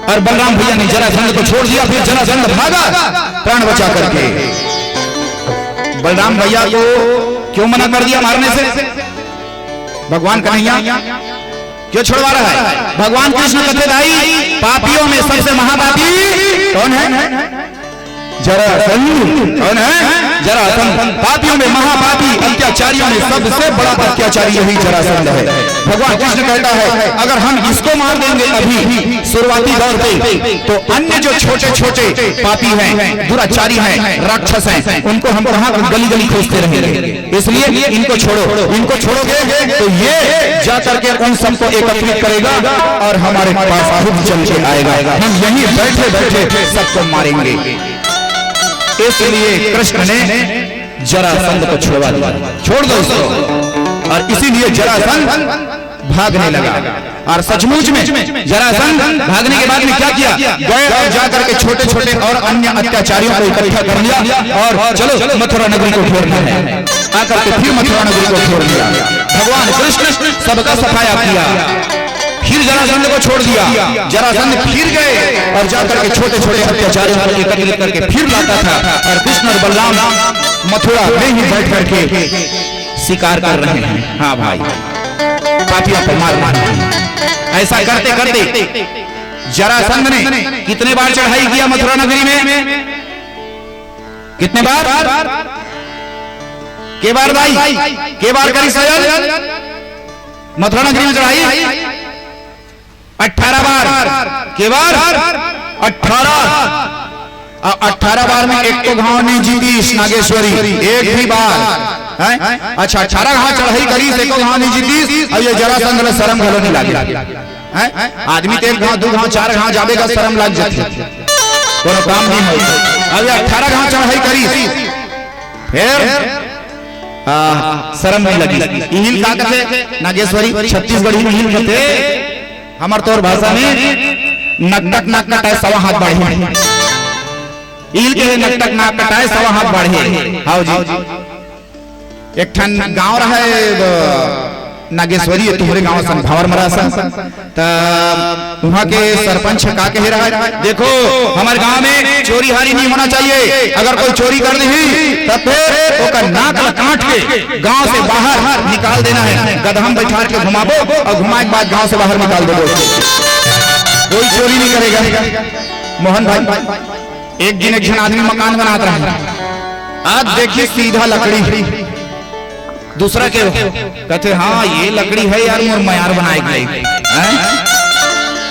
और बलराम भैया ने जरासंध को छोड़ दिया, फिर जरासंध भागा प्राण बचा करके। बलराम भैया को क्यों मना कर दिया मारने से? भगवान कन्हैया क्यों छुड़वा रहा है? भगवान कृष्ण कहते भाई पापियों में सबसे महापापी कौन है? जरासंध। कौन है? जरासंध। पापियों में महापापी, अत्याचारियों में सबसे बड़ा अत्याचारी यही जरासंध है। भगवान कृष्ण कहता है अगर हम इसको मार देंगे अभी शुरुआती दौर पे, तो अन्य जो छोटे छोटे पापी हैं, दुराचारी हैं, राक्षस हैं, उनको हम कहां गली गली खोजते रहेंगे। इसलिए इनको छोड़ो, इनको छोड़ोगे तो ये जाकर के उन सबको एकत्रित करेगा और हमारे पास खुद चल के आएगा, हम यहीं बैठे बैठे सबको मारेंगे। इसलिए कृष्ण ने जरासंध को छुड़वा दिया, छोड़ दो इसको। और इसीलिए जरासंध भागने लगा। और सचमुच में जरासंध भागने के बाद में क्या किया, गए और जाकर के छोटे छोटे और अन्य अत्याचारियों को इकट्ठा कर लिया और चलो मथुरा नगरी को छोड़ना है। आकर के फिर मथुरा नगरी को छोड़ दिया। भगवान कृष्ण सबका सफाया किया, फिर जरासंध को छोड़ दिया। जरासंध फिर गए और जाकर के छोटे छोटे अत्याचारियों को एकत्रित करके फिर लाता था। और कृष्ण और बलराम मथुरा में ही बैठ करके शिकार कर रहे हैं। हाँ भाई, पापियों को मार मार ऐसा करते करते जरासंध ने कितने बार चढ़ाई किया मथुरा नगरी में? कितने बार? के बार भाई, के बार करी सजल मथुरा नगरी में चढ़ाई? 18 बार। के बार? 18। 18 बार में एक तो गांव नहीं जीती नागेश्वरी, एक भी बार है? अच्छा 18 घाव चढ़ाई करी, से को घाव नहीं जीती। और ये जरासंध शर्म घलो नहीं लागे है? आदमी तो 1 घाव 2 घाव 4 घाव जाबे का शर्म लग जाती, कोनो काम नहीं हो। अब 18 घाव चढ़ाई करी, फिर शर्म नहीं लगी। हिल का कहते नागेश्वरी, छत्तीसगढ़ी में हिल कहते, हमार तौर भाषा में नकटक नाक कटाए 1.25 हाथ बढ़े, ईल के नकटक नाक कटाए 1.25 हाथ बढ़े। हाँ जी, एक ठन गांव रहे नागेश्वरी, तुम्हारे गांव सन भावर मरासन, वहां के सरपंच का कह रहा है देखो हमारे गांव में चोरी हारी नहीं होना चाहिए, अगर कोई चोरी कर दी तब फिर उसका नाक काट के गांव से बाहर निकाल देना है, गदहम बैठा के घुमाबो और घुमाए के बाद गांव से बाहर निकाल दो, कोई चोरी नहीं करेगा। मोहन भाई एक दिन एक जन आदमी मकान बनाता रहा, आज देखिए सीधा लकड़ी, दूसरा के कहते हाँ ये लकड़ी है यार मोर मयार बनाए गए,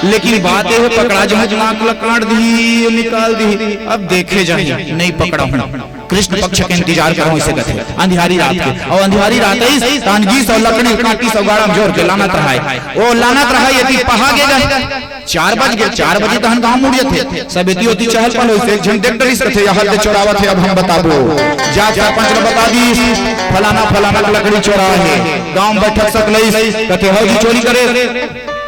लेकिन बात है पकड़ा जो नाक काट दी निकाल दी, अब देखे जाए नहीं पकड़ा हूं, कृष्ण पक्ष के इंतजार कर रहा हूं। इसे कहते अंधियारी रात के, और अंधियारी रात ही तानगी सौ लकड़ी काटी सौ गाड़ा जोर के लानत रहा है, वो लानत रहा यदि पहागे जाए 4 बज गए, 4 बजे तहन गांव मुड़िए थे, सब इति होती चहल पहल होइसे, एक जन देख डरिस थे यहां से चोरावत है, अब हम बताबो जा सरपंच ने बता दी फलाना फलाना लकड़ी चोरा है, गांव बैठक सकलई कहते हो जी चोरी करे,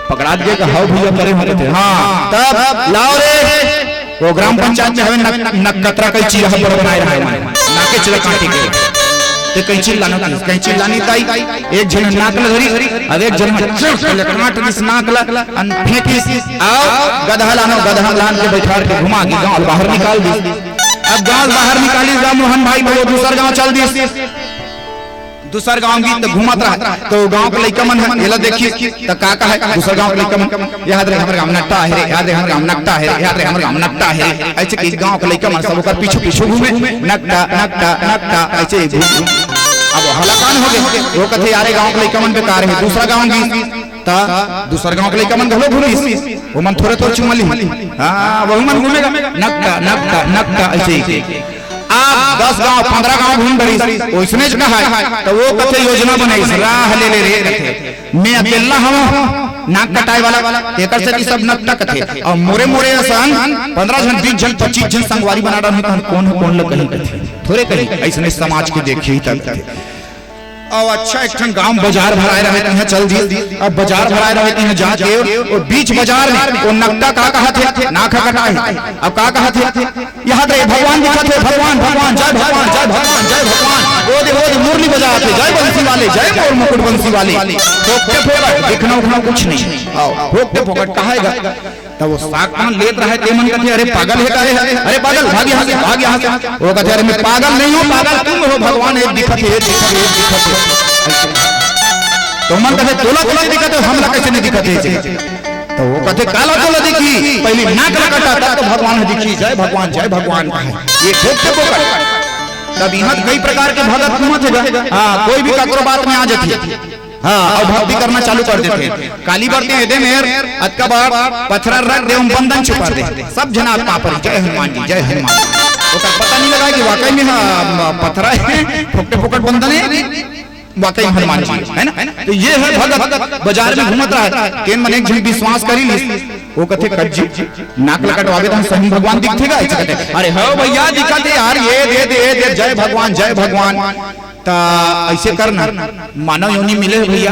पकड़ा दिए का हाउ भैया करे हम कहते हां, तब लाओ रे वो ग्राम पंचायत में हमें नकतरा कई चीज पर बनाए रहा है, नाके चले काटी के ते कैंची लानो कैंची लानी ताई एक जन नाकल धरी अब एक जन काट दिस नाकला अन फेंकी आओ गधा लानो गधा लान के बैठा के घुमा के गांव बाहर निकाल दी। अब गांव बाहर निकाली जा मोहन भाई बोलो दूसर गांव चल दी दूसर गांव की तो घूमत रहा तो गांव के लइका मन है एला देखी तो का है दूसर गांव के लइका मन याद रहे हमर गांव नट्टा है रे याद रहे हमर गांव नट्टा है रे याद रहे हमर गांव नट्टा है ऐसे कि गांव के लइका मन सब ओकर पीछे पीछे घूमे नट्टा नट्टा नट्टा ऐसे घूम। अब हलाकान हो गए वो कथे यारे गांव के लइका मन बेकार है दूसरा गांव की ता दूसर गांव के लइका मन घलो घूमी वो मन थोड़े थोड़े चुमली हां वही मन घूमेगा नट्टा नट्टा नट्टा ऐसे आप 10 गांव 15 गांव घूम बरी ओइसने ज कहा तो वो कथे योजना बनाई राह ले रे कथे मैं अकेला हूं नाक कटाए वाला एकर से सब नट्टा कथे और मोरे मोरे असन 15 जन 20 जन 25 जन संगवारी बना रहा है कौन लोग कहीं कथे थोड़े कहीं ऐसने समाज के देखी तक और अच्छा एक ठन गांव बाजार भराए रहते हैं चल दी अब बाजार भराए रहते हैं जाके और बीच बाजार में वो नक्का का कहा थे नाक कटाए अब का कहा थे यहाँ रे भगवान दिखा थे भगवान भगवान जय भगवान जय भगवान जय भगवान वो दे मुरली बजाते जय बंसी वाले जय मोर मुकुट बंसी वाले ठोकते फोकट दिखना उखना कुछ नहीं आओ ठोकते फोकट कहाएगा तब वो साकन लेत रहे ते मन कहते अरे पागल है का अरे पागल भाग यहाँ से वो कहते अरे मैं पागल नहीं हूँ पागल तुम हो भगवान एक दिखत है तो मन कहते तोला दिखत है हमला कैसे नहीं दिखत है तो वो कहते काला तोला दिखी पहले नाक कटा तो भगवान दिखी जय भगवान ये ठोकते फोकट तब यहाँ कई प्रकार के भगत घूमत है हाँ कोई भी ककरो बात में आ जाती है हाँ और भक्ति करना चालू कर देते हैं काली बढ़ते हैं मेर अतका बार पथरा रख दे बंधन छुपा दे सब जना पापर जय हनुमान जी जय हनुमान तो पता नहीं लगा कि वाकई में हाँ पथरा है फोकटे फोकट बंधन है वाकई हनुमान जी है ना तो ये है भगत बाजार में घूमत रहा है केन मन एक जन विश्वास करी ली वो कथे कज्जी नाक लकटवावे तो सही भगवान दिखेगा ऐसे कहते अरे हो भैया दिखाते यार ये दे जय भगवान ता ऐसे करना मानव योनि मिले भैया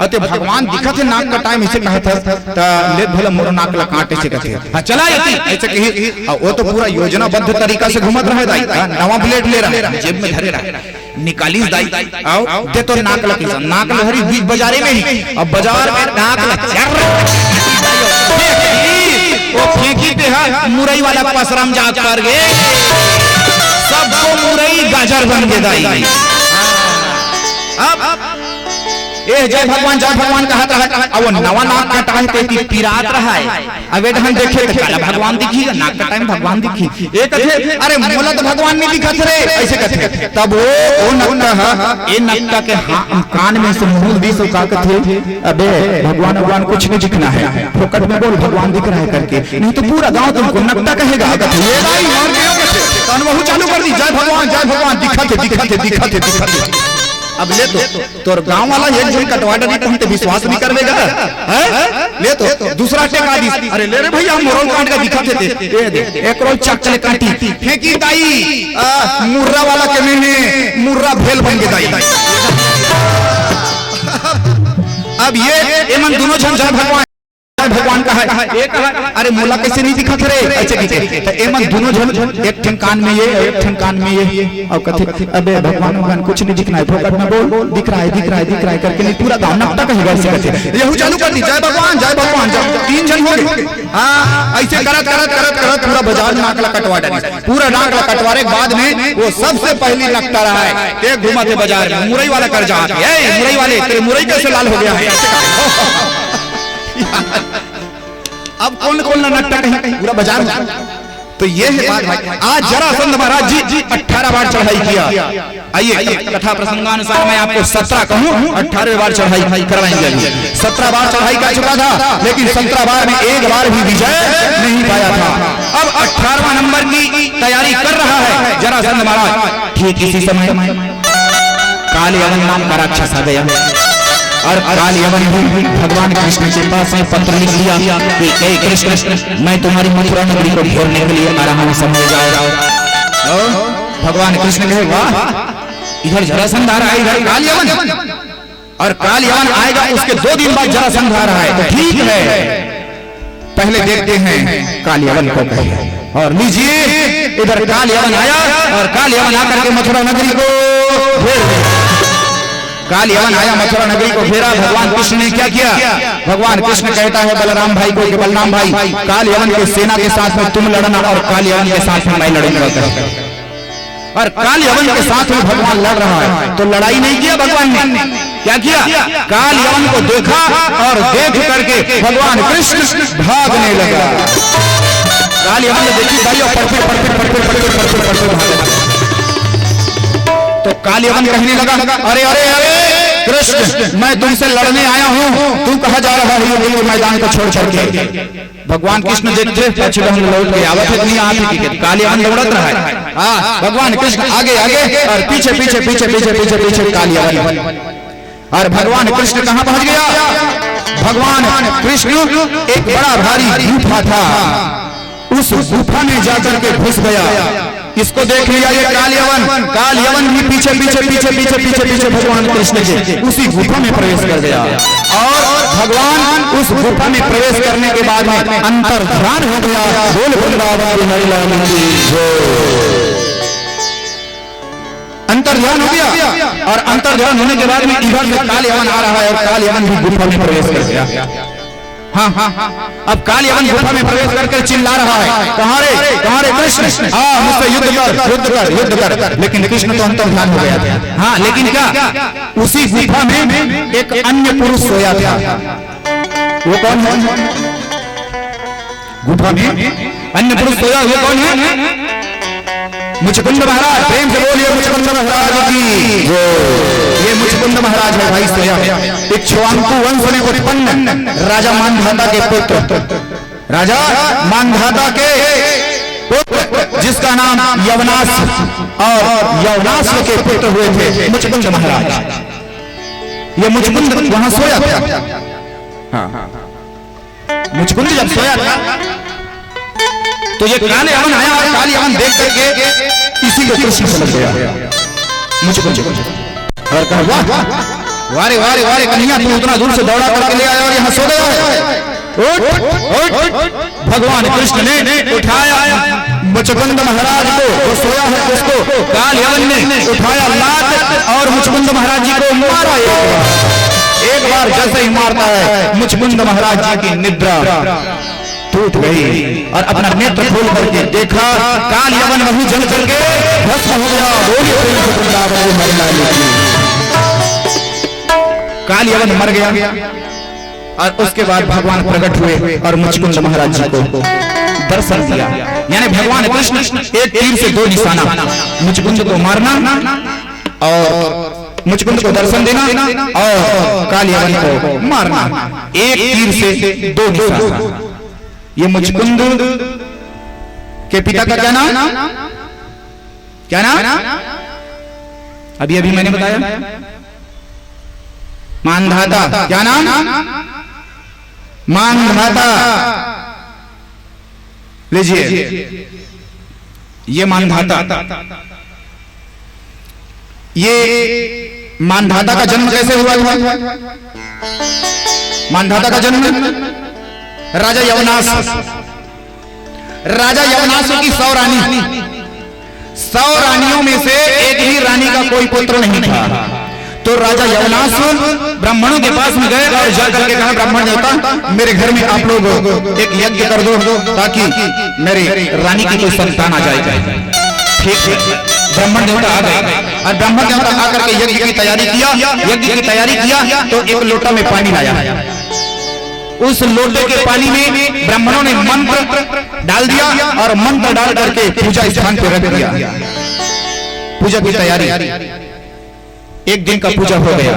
अते भगवान दिखत है नाक का टाइम ऐसे कहा था ता ले भला मोर नाक ला काटे से कहते हां चला ऐसे कही वो तो पूरा योजनाबद्ध तरीका से घुमत रहे दाई नवा ब्लेड ले रहा जेब में धरे रहा निकाली दाई आओ दे तो नाक ला नाक लहरी बीच बाजारे में ही अब बाजार में नाक ला वो फेंकी पे है मुरई वाला पसराम जा कर गे सबको मुरई गाजर बन के दाई अब ए जय भगवान कहता है अब नवा नाक कटा है तेती पिरात रहा है अब हम देखे तो काला भगवान दिखी नाक कटा में भगवान दिखी एक कथे अरे मोला तो भगवान नहीं दिखत रे ऐसे कथे तब वो नक्का ए नक्का के कान में से मूल दी सो का कथे अबे भगवान कुछ नहीं दिखना है फोकट में बोल भगवान दिख रहा है करके नहीं तो पूरा गांव तुमको नक्का कहेगा कथे ये भाई मार के कथे कान वहु चालू कर दी जय भगवान दिखत अब ले तो तोर गांव वाला एक जन कटवा डरी तो हम ते विश्वास नहीं करवेगा हैं ले तो दूसरा टेका दी अरे ले रे भैया हम मोरल काट का दिखा देते दे दे एक रोज चक्कर काटी फेंकी दाई मुर्रा वाला के में मुर्रा भेल बन के दाई अब ये एमन दोनों जन जय भगवान का है एक अरे मोला कैसे नहीं दिखत रे ऐसे दिखे तो एमन दोनों जन एक ठन कान में ये एक ठन कान में ये और कथे अबे भगवान कुछ नहीं दिखना है फोकट में बोल दिख रहा है करके नहीं पूरा गांव नक्का कहेगा ऐसे कथे यहू चालू कर दी जय भगवान जब 3 जन हो गए हां ऐसे करत पूरा बाजार में नाकला कटवा डाली पूरा नाकला कटवारे के बाद में वो सबसे पहली लगता रहा है एक घुमा थे बाजार में मुरई वाला कर जा ए मुरई वाले तेरे मुरई कैसे लाल हो गया है अब कौन नट्टा कहीं पूरा बाजार में तो ये है बात भाई आज जरासंध महाराज जी 18 बार चढ़ाई किया आइए कथा प्रसंगानुसार मैं आपको 17 कहूं 18 बार चढ़ाई करवाएंगे 17 बार चढ़ाई कर चुका था लेकिन 17 बार में एक बार भी विजय नहीं पाया था अब 18वां नंबर की तैयारी कर रहा है जरासंध महाराज ठीक इसी समय काल यवन नाम का राक्षस आ गया और काल यवन भी भगवान कृष्ण के पास में पत्र लिख दिया कि हे कृष्ण मैं तुम्हारी मथुरा नगरी को घेरने के लिए आ रहा हूं समझ जाओ भगवान कृष्ण कहे वाह इधर जरासंध आ रहा है इधर काल यवन और काल यवन आएगा उसके 2 दिन बाद जरासंध आ रहा है तो ठीक है पहले देखते हैं काल यवन को कहे और लीजिए इधर काल यवन आया और काल यवन आकर के मथुरा नगरी को घेर लिया। काल यवन आया, मथुरा नगरी को घेरा। भगवान कृष्ण ने क्या किया? भगवान कृष्ण कहता है बलराम भाई को कि बलराम भाई, काल यवन के सेना के साथ में तुम लड़ना और काल यवन के साथ में मैं लड़ूंगा। और काल यवन के साथ में भगवान लड़ रहा है, तो लड़ाई नहीं किया भगवान ने, क्या किया? काल यवन को देखा और देख करके भगवान कृष्ण भागने लगा। काल यवन ने देखी भाई और पड़ते तो काल यवन कहने लगा, अरे अरे अरे कृष्ण, मैं तुमसे लड़ने आया हूँ, तू कहाँ जा रहा है ये मैदान को छोड़ छोड़ के? भगवान कृष्ण देखते लौट के आवत नहीं आती, काल यवन दौड़त रहा है। भगवान कृष्ण आगे आगे और पीछे पीछे पीछे पीछे पीछे पीछे काल यवन। और भगवान कृष्ण कहाँ पहुंच गया? भगवान कृष्ण एक बड़ा भारी गुफा था, उस गुफा में जाकर के घुस गया। इसको देख लिया ये काल यवन भी पीछे पीछे पीछे पीछे पीछे पीछे भगवान कृष्ण के उसी गुफा में प्रवेश कर गया। और भगवान उस गुफा में प्रवेश करने के बाद में अंतर्ध्यान हो गया। बोल अंतर्ध्यान हो गया। और अंतर्ध्यान होने के बाद में इधर से काल यवन आ रहा है और काल यवन भी गुफा में प्रवेश कर गया। हाँ, अब काल यवन गुफा में प्रवेश करके चिल्ला रहा है, कहाँ रे कृष्ण, मुझसे युद्ध कर। लेकिन कृष्ण तो अंतर्ध्यान हो गया था। हाँ, लेकिन क्या? उसी गुफा में एक अन्य पुरुष सोया था। वो कौन है? गुफा में अन्य पुरुष सोया, वो कौन है? मुचकुंद महाराज। प्रेम से बोलिए मुचकुंद महाराज की। ये मुचकुंद महाराज है भाई सोया। इक्ष्वाकु वंश में उत्पन्न राजा मांधाता के पुत्र, राजा मांधाता के पुत्र जिसका नाम यवनास और यवनास के पुत्र हुए थे मुचकुंद महाराज। ये मुचकुंद वहां सोया था। मुचकुंद जब सोया था तो ये काल यवन आया और काल यवन देख करके इसी को कृष्ण समझ गया। मुचकुंद और कहा, वारे वारे वारे कन्हैया, तू उतना दूर से दौड़ा करके ले आया और यहाँ सो गया है। भगवान कृष्ण ने उठाया मुचकुंद महाराज को, वो सोया है उसको काल यवन ने उठाया लात और मुचकुंद महाराज जी को मारा। एक बार जैसे ही मारता है मुचकुंद महाराज जी की निद्रा टूट गई और अपना नेत्र खोल करके देखा काल यवन वहीं जल करके भस्म हो गया। काल यवन मर गया। और उसके बाद भगवान प्रकट हुए और मुचकुंद महाराज जी को दर्शन दिया। यानी भगवान कृष्ण एक तीर से दो निशाना, मुचकुंद को मारना और मुचकुंद को दर्शन देना और काल यवन को मारना। एक तीर से दो निशाना। ये मुचकुंद के पिता का क्या नाम? क्या नाम? अभी अभी मैंने बताया, मांधाता। क्या नाम? मांधाता। लीजिए, ये मांधाता। ये मांधाता का जन्म कैसे हुआ था? मांधाता का जन्म राजा यवनास, राजा यवनास की 100 रानी, 100 रानियों में से एक ही रानी का कोई पुत्र नहीं था। तो राजा यवनास ब्राह्मणों के पास में गए और जाकर के कहा, ब्राह्मण देवता, मेरे घर में आप लोग एक यज्ञ कर दो ताकि मेरे रानी की कोई संतान आ जाए। ठीक है, ब्राह्मण देवता आ गए और ब्राह्मण देवता आकर के यज्ञ की तैयारी किया। यज्ञ की तैयारी किया तो एक लोटा में पानी लाया। उस लोटे के पानी में ब्राह्मणों ने मंत्र डाल दिया और मंत्र डाल करके पूजा स्थान पर रख दिया। पूजा की तैयारी, एक दिन का पूजा हो गया।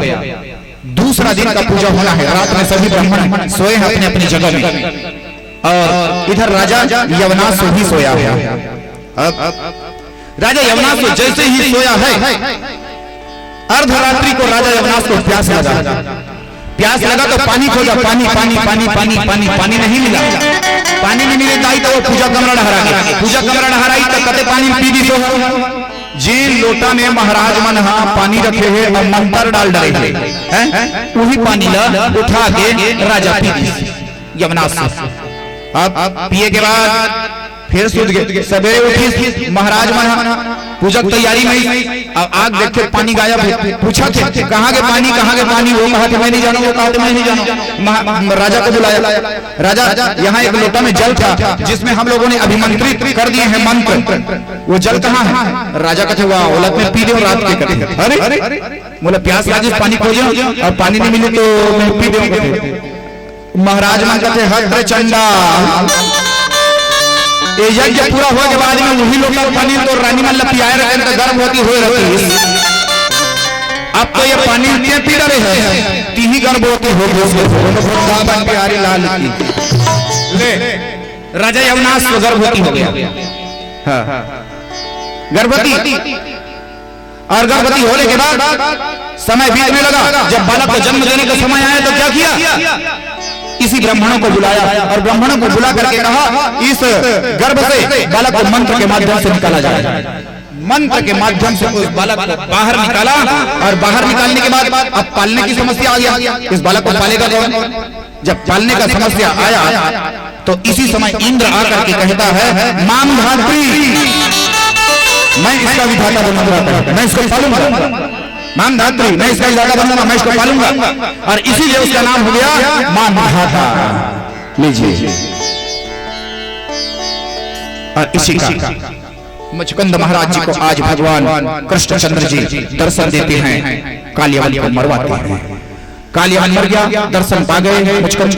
दूसरा दिन का पूजा होना है। रात में सभी ब्राह्मण सोए हैं अपने अपनी जगह में और इधर राजा यवनास भी सोया है। राजा यवनास जैसे ही सोया है, अर्धरात्रि को राजा यवनास को प्यास लगा। प्यास लगा तो पानी खोजा, पानी पानी पानी पानी पानी पानी नहीं मिला। पानी नहीं मिलता ही तो वो पूजा कमरा डहरा गया। पूजा कमरा डहराई तो कते पानी पी दी। तो जिन लोटा में महाराज मन पानी रखे है और मंत्र डाल डाले वही पानी ला उठा के राजा पी दी यवनास। अब पिए के बाद फिर सूत गए। सवेरे उठी महाराज मन पूजा की तैयारी में, अब आग देखे पानी गायब है। पूछा थे कहाँ के पानी, कहाँ के पानी? वो कहा मैं नहीं जाना, वो कहा मैं नहीं जाना। राजा को बुलाया। राजा यहाँ एक लोटा में जल था जिसमें हम लोगों ने अभिमंत्रित कर दिए हैं मंत्र, वो जल कहाँ है? राजा कहते वाह औलत में पी दो रात के कहते। अरे बोला प्यास लागी पानी खोजो और पानी नहीं मिले तो मैं पी दो। महाराज मन कहते हट चंडा, ये यज्ञ पूरा हुआ के बाद में वही लोग पानी तो रानी मन पियाए रहे तो गर्भवती हो रही। अब तो ये पानी इतने पी रहे हैं तीही गर्भवती हो गई प्यारी लाल की। ले राजा यमुनास तो गर्भवती हो गया। हाँ गर्भवती, और गर्भवती होने के बाद समय बीतने लगा। जब बालक को जन्म देने का समय आया तो क्या किया? इसी ब्राह्मणों को बुलाया और ब्राह्मणों को बुला करके कहा इस गर्भ से बालक को मंत्र के माध्यम से निकाला जाए। मंत्र के माध्यम से उस बालक को बाहर निकाला और बाहर निकालने के बाद अब पालने की समस्या आ गया। इस बालक को पालेगा कौन? जब पालने का समस्या आया तो इसी समय इंद्र आकर के कहता है माम धात्री, मैं इसका विधाता बनूंगा, मैं इसको पालूंगा। मान धात्री, मैं इसका विधाता बनूंगा, मैं इसको पालूंगा। और इसीलिए उसका नाम हो गया मान धाता। लीजिए, और इसी का मुचकुंद महाराज जी को आज भगवान कृष्णचंद्र जी दर्शन देते हैं, कालियावन को मरवाते हैं। कालियावन मर गया, दर्शन पा गए मुचकुंद।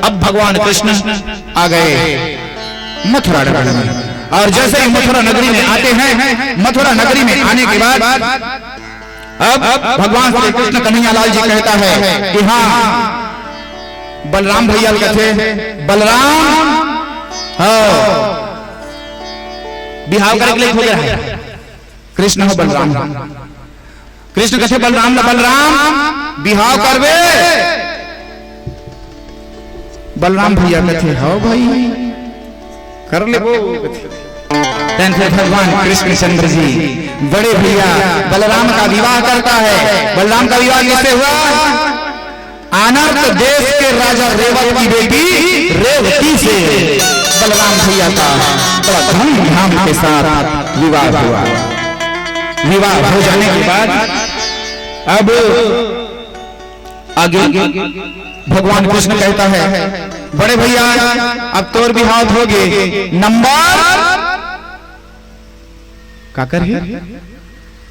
अब भगवान कृष्ण आ गए मथुरा नगरी में, और जैसे ही मथुरा नगरी में आते हैं, मथुरा नगरी में आने के बाद अब भगवान श्री कृष्ण कन्हैयालाल जी कहता है कि हाँ बलराम भैया कहते बलराम बिहाव करने के लिए हो गया है। कृष्ण हो बलराम, कृष्ण कहते बलराम बिहाव करवे। बलराम भैया कहते हो भाई कर ले। भगवान कृष्णचंद्र जी बड़े भैया बलराम का विवाह करता है। बलराम का विवाह किससे हुआ? आनर्त देश के राजा रेवत की बेटी रेवती से बलराम भैया का बड़ा धूमधाम के साथ विवाह हुआ। विवाह हो जाने के बाद अब आगे भगवान कृष्ण कहता है बड़े भैया अब तोर विवाह हो गए, नंबर का कर है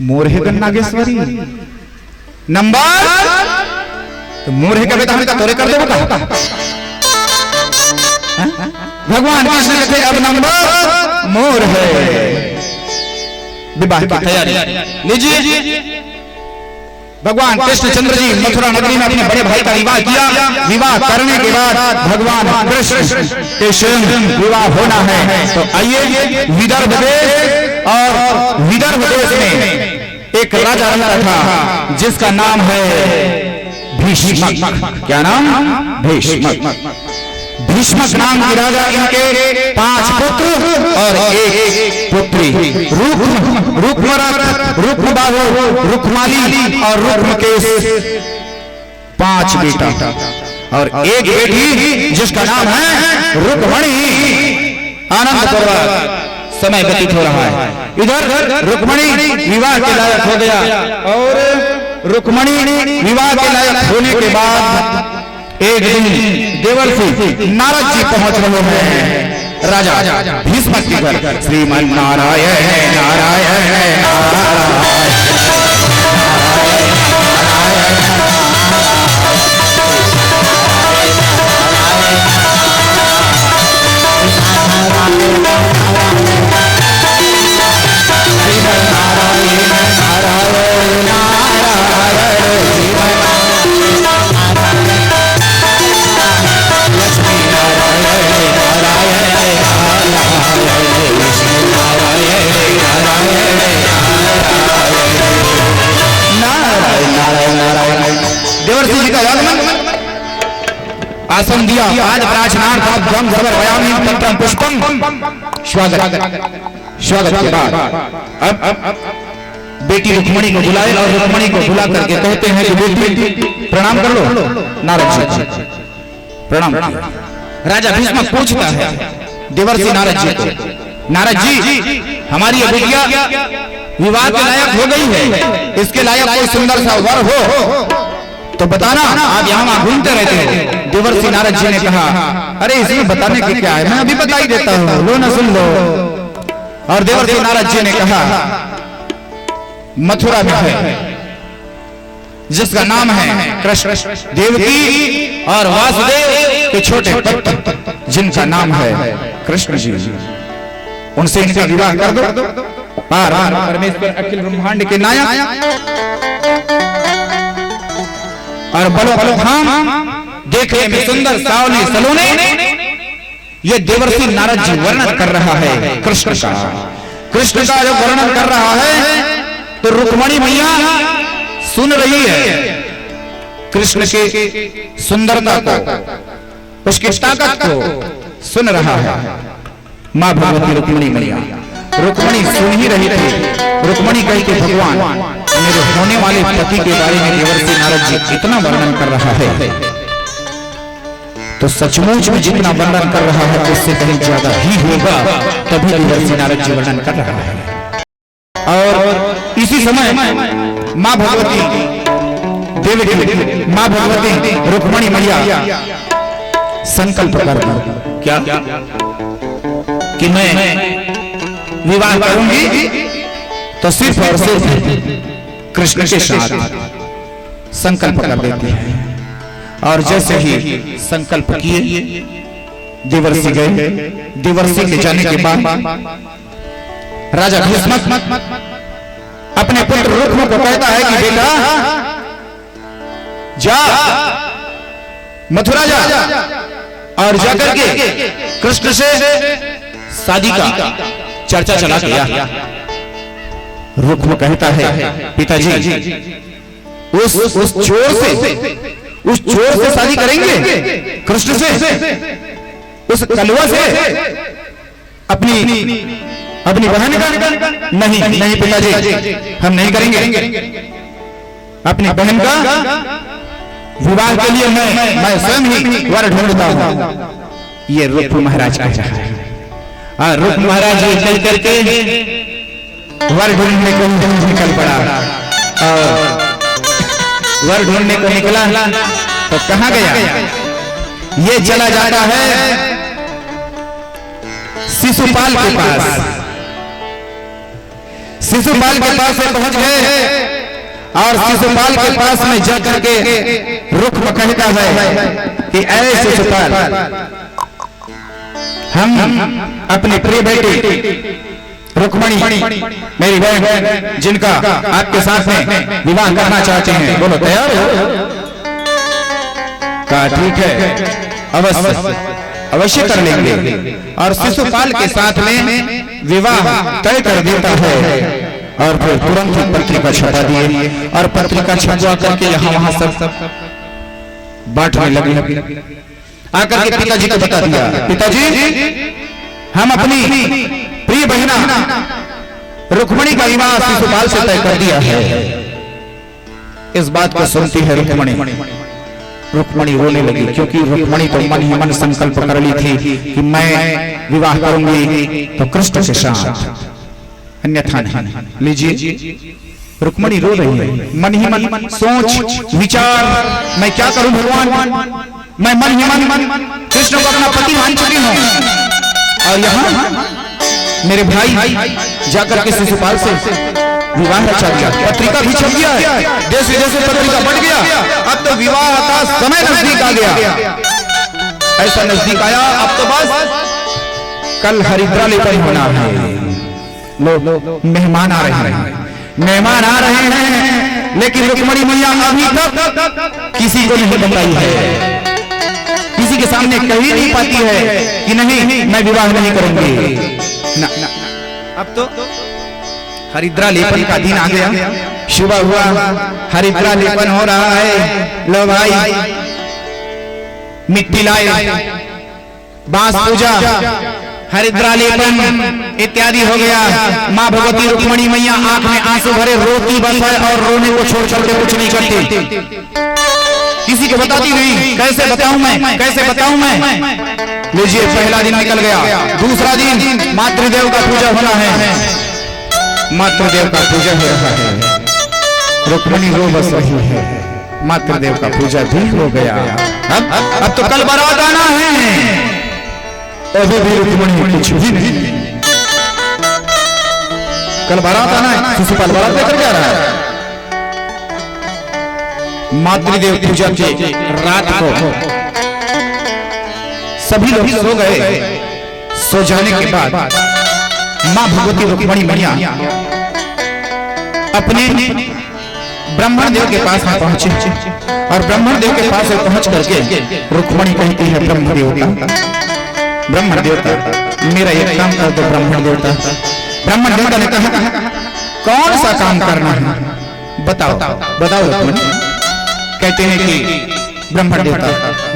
मोर है नागेश्वरी नंबर तो मोर है बेटा हम तोरे कर देबो का। भगवान कृष्ण कहते अब नंबर मोर है। विवाह की तैयारी लीजिए। भगवान कृष्णचंद्र जी मथुरा नगरी में अपने बड़े भाई का विवाह किया। विवाह करने के बाद भगवान कृष्ण के स्वयं विवाह होना है। तो आइए विदर्भ देश, और विदर्भ देश में एक राजा रहता था जिसका नाम है भीष्मक। क्या नाम? भीष्मक। भीष्मक नाम के राजा, इनके 5 पुत्र और एक पुत्री, रुक्मबाहु, रुक्माली और रुक्मकेश। 5 बेटा और एक बेटी जिसका नाम है रुक्मणी। आनंद पूर्वक समय व्यतीत हो रहा है। इधर रुक्मणी विवाह के लायक हो गया, और रुक्मणी विवाह के लायक होने के बाद एक दिन देवर्षि नारद जी पहुंच रहे हैं राजा भीष्मक के घर। श्रीमन नारायण नारायण नारायण देवर्षि जी का आसन दिया। आज प्राचनार्थम जम जबर बयामी तंत्रम पुष्पम। स्वागत के बाद अब बेटी रुक्मणी को बुलाए और रुक्मणी को बुला करके कहते हैं कि बेटी प्रणाम कर लो। नारद जी प्रणाम। राजा भीष्मक पूछता है देवर्षि नारद जी को, नारद जी हमारी ये बिटिया विवाह के लायक हो गई है, इसके लायक कोई सुंदर सा वर हो तो बताना, आप यहाँ घूमते रहते हो। देवर्षि नारद जी ने कहा, अरे इसमें बताने की क्या है, मैं अभी बता ही देता हूँ, लो ना सुन लो। और देवर्षि नारद जी ने कहा, मथुरा में है जिसका नाम है कृष्ण, देवकी और वासुदेव के छोटे पुत्र जिनका नाम है कृष्ण जी, उनसे इनका विवाह कर दो। परमेश्वर अखिल ब्रह्मांड के नायक और बलो बलो हम देखने में सुंदर सावली सलोने, ये देवर्षि नारद जी वर्णन कर रहा है कृष्ण का। कृष्ण का जब वर्णन कर रहा है तो रुक्मणी मैया सुन रही है कृष्ण के सुंदरता को, उसकी ताकत को सुन रहा है। मां भगवती रुक्मणी मैया, रुक्मणी सुन ही रही थी। रुक्मणी कहती, भगवान मेरे होने वाले पति के बारे में देवर्षि नारद जी इतना वर्णन कर रहा है, तो सचमुच में जितना वर्णन कर रहा है उससे कहीं ज्यादा ही होगा, तभी देवर्षि नारद जी वर्णन कर रहा है। और इसी समय मां भगवती देवी, मां भगवती रुक्मणी मैया संकल्प कर, क्या कि मैं विवाह करूंगी तो सिर्फ और सिर्फ कृष्ण के साथ संकल्प कर देते हैं। और जैसे ही संकल्प किए देवर्षि गए। देवर्षि के जाने के बाद राजा भीष्म अपने पुत्र रुक्म को कहता है कि बेटा जा मथुरा जा और जाकर के कृष्ण से शादी का चर्चा चला किया। रुक्म कहता है पिताजी उस चोर से शादी करेंगे कृष्ण से, उस कलवा से अपनी बहन का? नहीं पिताजी, हम नहीं करेंगे। अपनी बहन का विवाह के लिए मैं स्वयं ही वर ढूंढता हूं। ये रुक्म महाराज का चाह है। और रुक्म महाराज चल करके वर ढूंढने को निकल पड़ा। और वर ढूंढने को निकला तो कहां गया? ये चला जाता है शिशुपाल के पास। शिशुपाल के पास से पहुंच गए और शिशुपाल के पास में जाकर के रुक्म कहता है कि ऐ शिशुपाल, हम अपनी प्रिय बेटी रुक्मणी मेरी बहन जिनका आपके साथ में विवाह करना चाहते हैं, बोलो तैयार हो? कहा ठीक है, अवश्य कर लेंगे। और शिशुपाल के साथ में विवाह तय कर देता है। और फिर तुरंत ही पत्रिका छपा दिए और पत्रिका छपवा करके यहाँ वहां सब बांटने लगे। आकर के पिताजी को बता दिया, पिताजी हम अपनी प्रिय बहना रुक्मणी का विवाह शिशुपाल से तय कर दिया है। इस बात को सुनती है रुक्मणी रोने लगी, क्योंकि रुक्मणी तो मन ही मन संकल्प कर ली थी कि मैं विवाह करूंगी तो कृष्ण के साथ, अन्यथा नहीं। लीजिए रुक्मणी रो रही है, मन ही मन सोच विचार, मैं क्या करूं भगवान, मैं मन ही मन कृष्ण को अपना पति मान चुकी हूं। और यहाँ मेरे भाई जाकर के शिशुपाल से विवाह रचा दिया, पत्रिका भी छप गया है, जैसे जैसे पत्रिका बढ़ गया, अब तो विवाह का समय नजदीक आ गया। ऐसा नजदीक आया, अब तो बस कल हरिद्रा लेकर होना है। लो मेहमान आ रहे हैं, मेहमान आ रहे हैं, लेकिन रुक्मणी मैया अभी तक किसी को नहीं बताई है, किसी के सामने कह ही नहीं पाती है कि नहीं मैं विवाह नहीं करूंगी ना। अब तो हरिद्रा लेपन का दिन आ गया, सुबह हुआ, हरिद्रा लेपन हो रहा है। लो भाई मिट्टी लाए, बांस पूजा, हरिद्रा लेपन इत्यादि हो गया। मां भगवती रुक्मणी मैया आंख में आंसू भरे रोती बस है और रोने को छोड़ करके कुछ नहीं करती, किसी को बताती नहीं। कैसे बताऊं मैं, कैसे बताऊं मैं? लीजिए, पहला दिन निकल गया। दूसरा दिन मातृदेव का पूजा होना है, मातृदेव का पूजा हो रहा है। रुक्मिणी रो बस रही है, मातृदेव का पूजा भी हो गया। अब तो कल बारात आना है, अभी भी रुक्मिणी कुछ भी नहीं। कल बारात आना है, शिशुपाल बारात लेकर जा रहा है। मातृदेव पूजा के रात को सभी लोग सो गए। सो जाने के बाद मां भगवती रुक्मिणी मैया अपने ब्रह्मण देव के पास में पहुंचे और ब्रह्मण देव के पास पहुंच करके रुक्मिणी कहती है, ब्रह्म देवता, ब्रह्मण देवता, मेरा एक काम कर दो ब्रह्मण देवता। ब्रह्मण देवता ने कहा, कौन सा काम करना है, बताओ बताओ रुक्मिणी। कहते हैं कि ब्रह्मण देवता,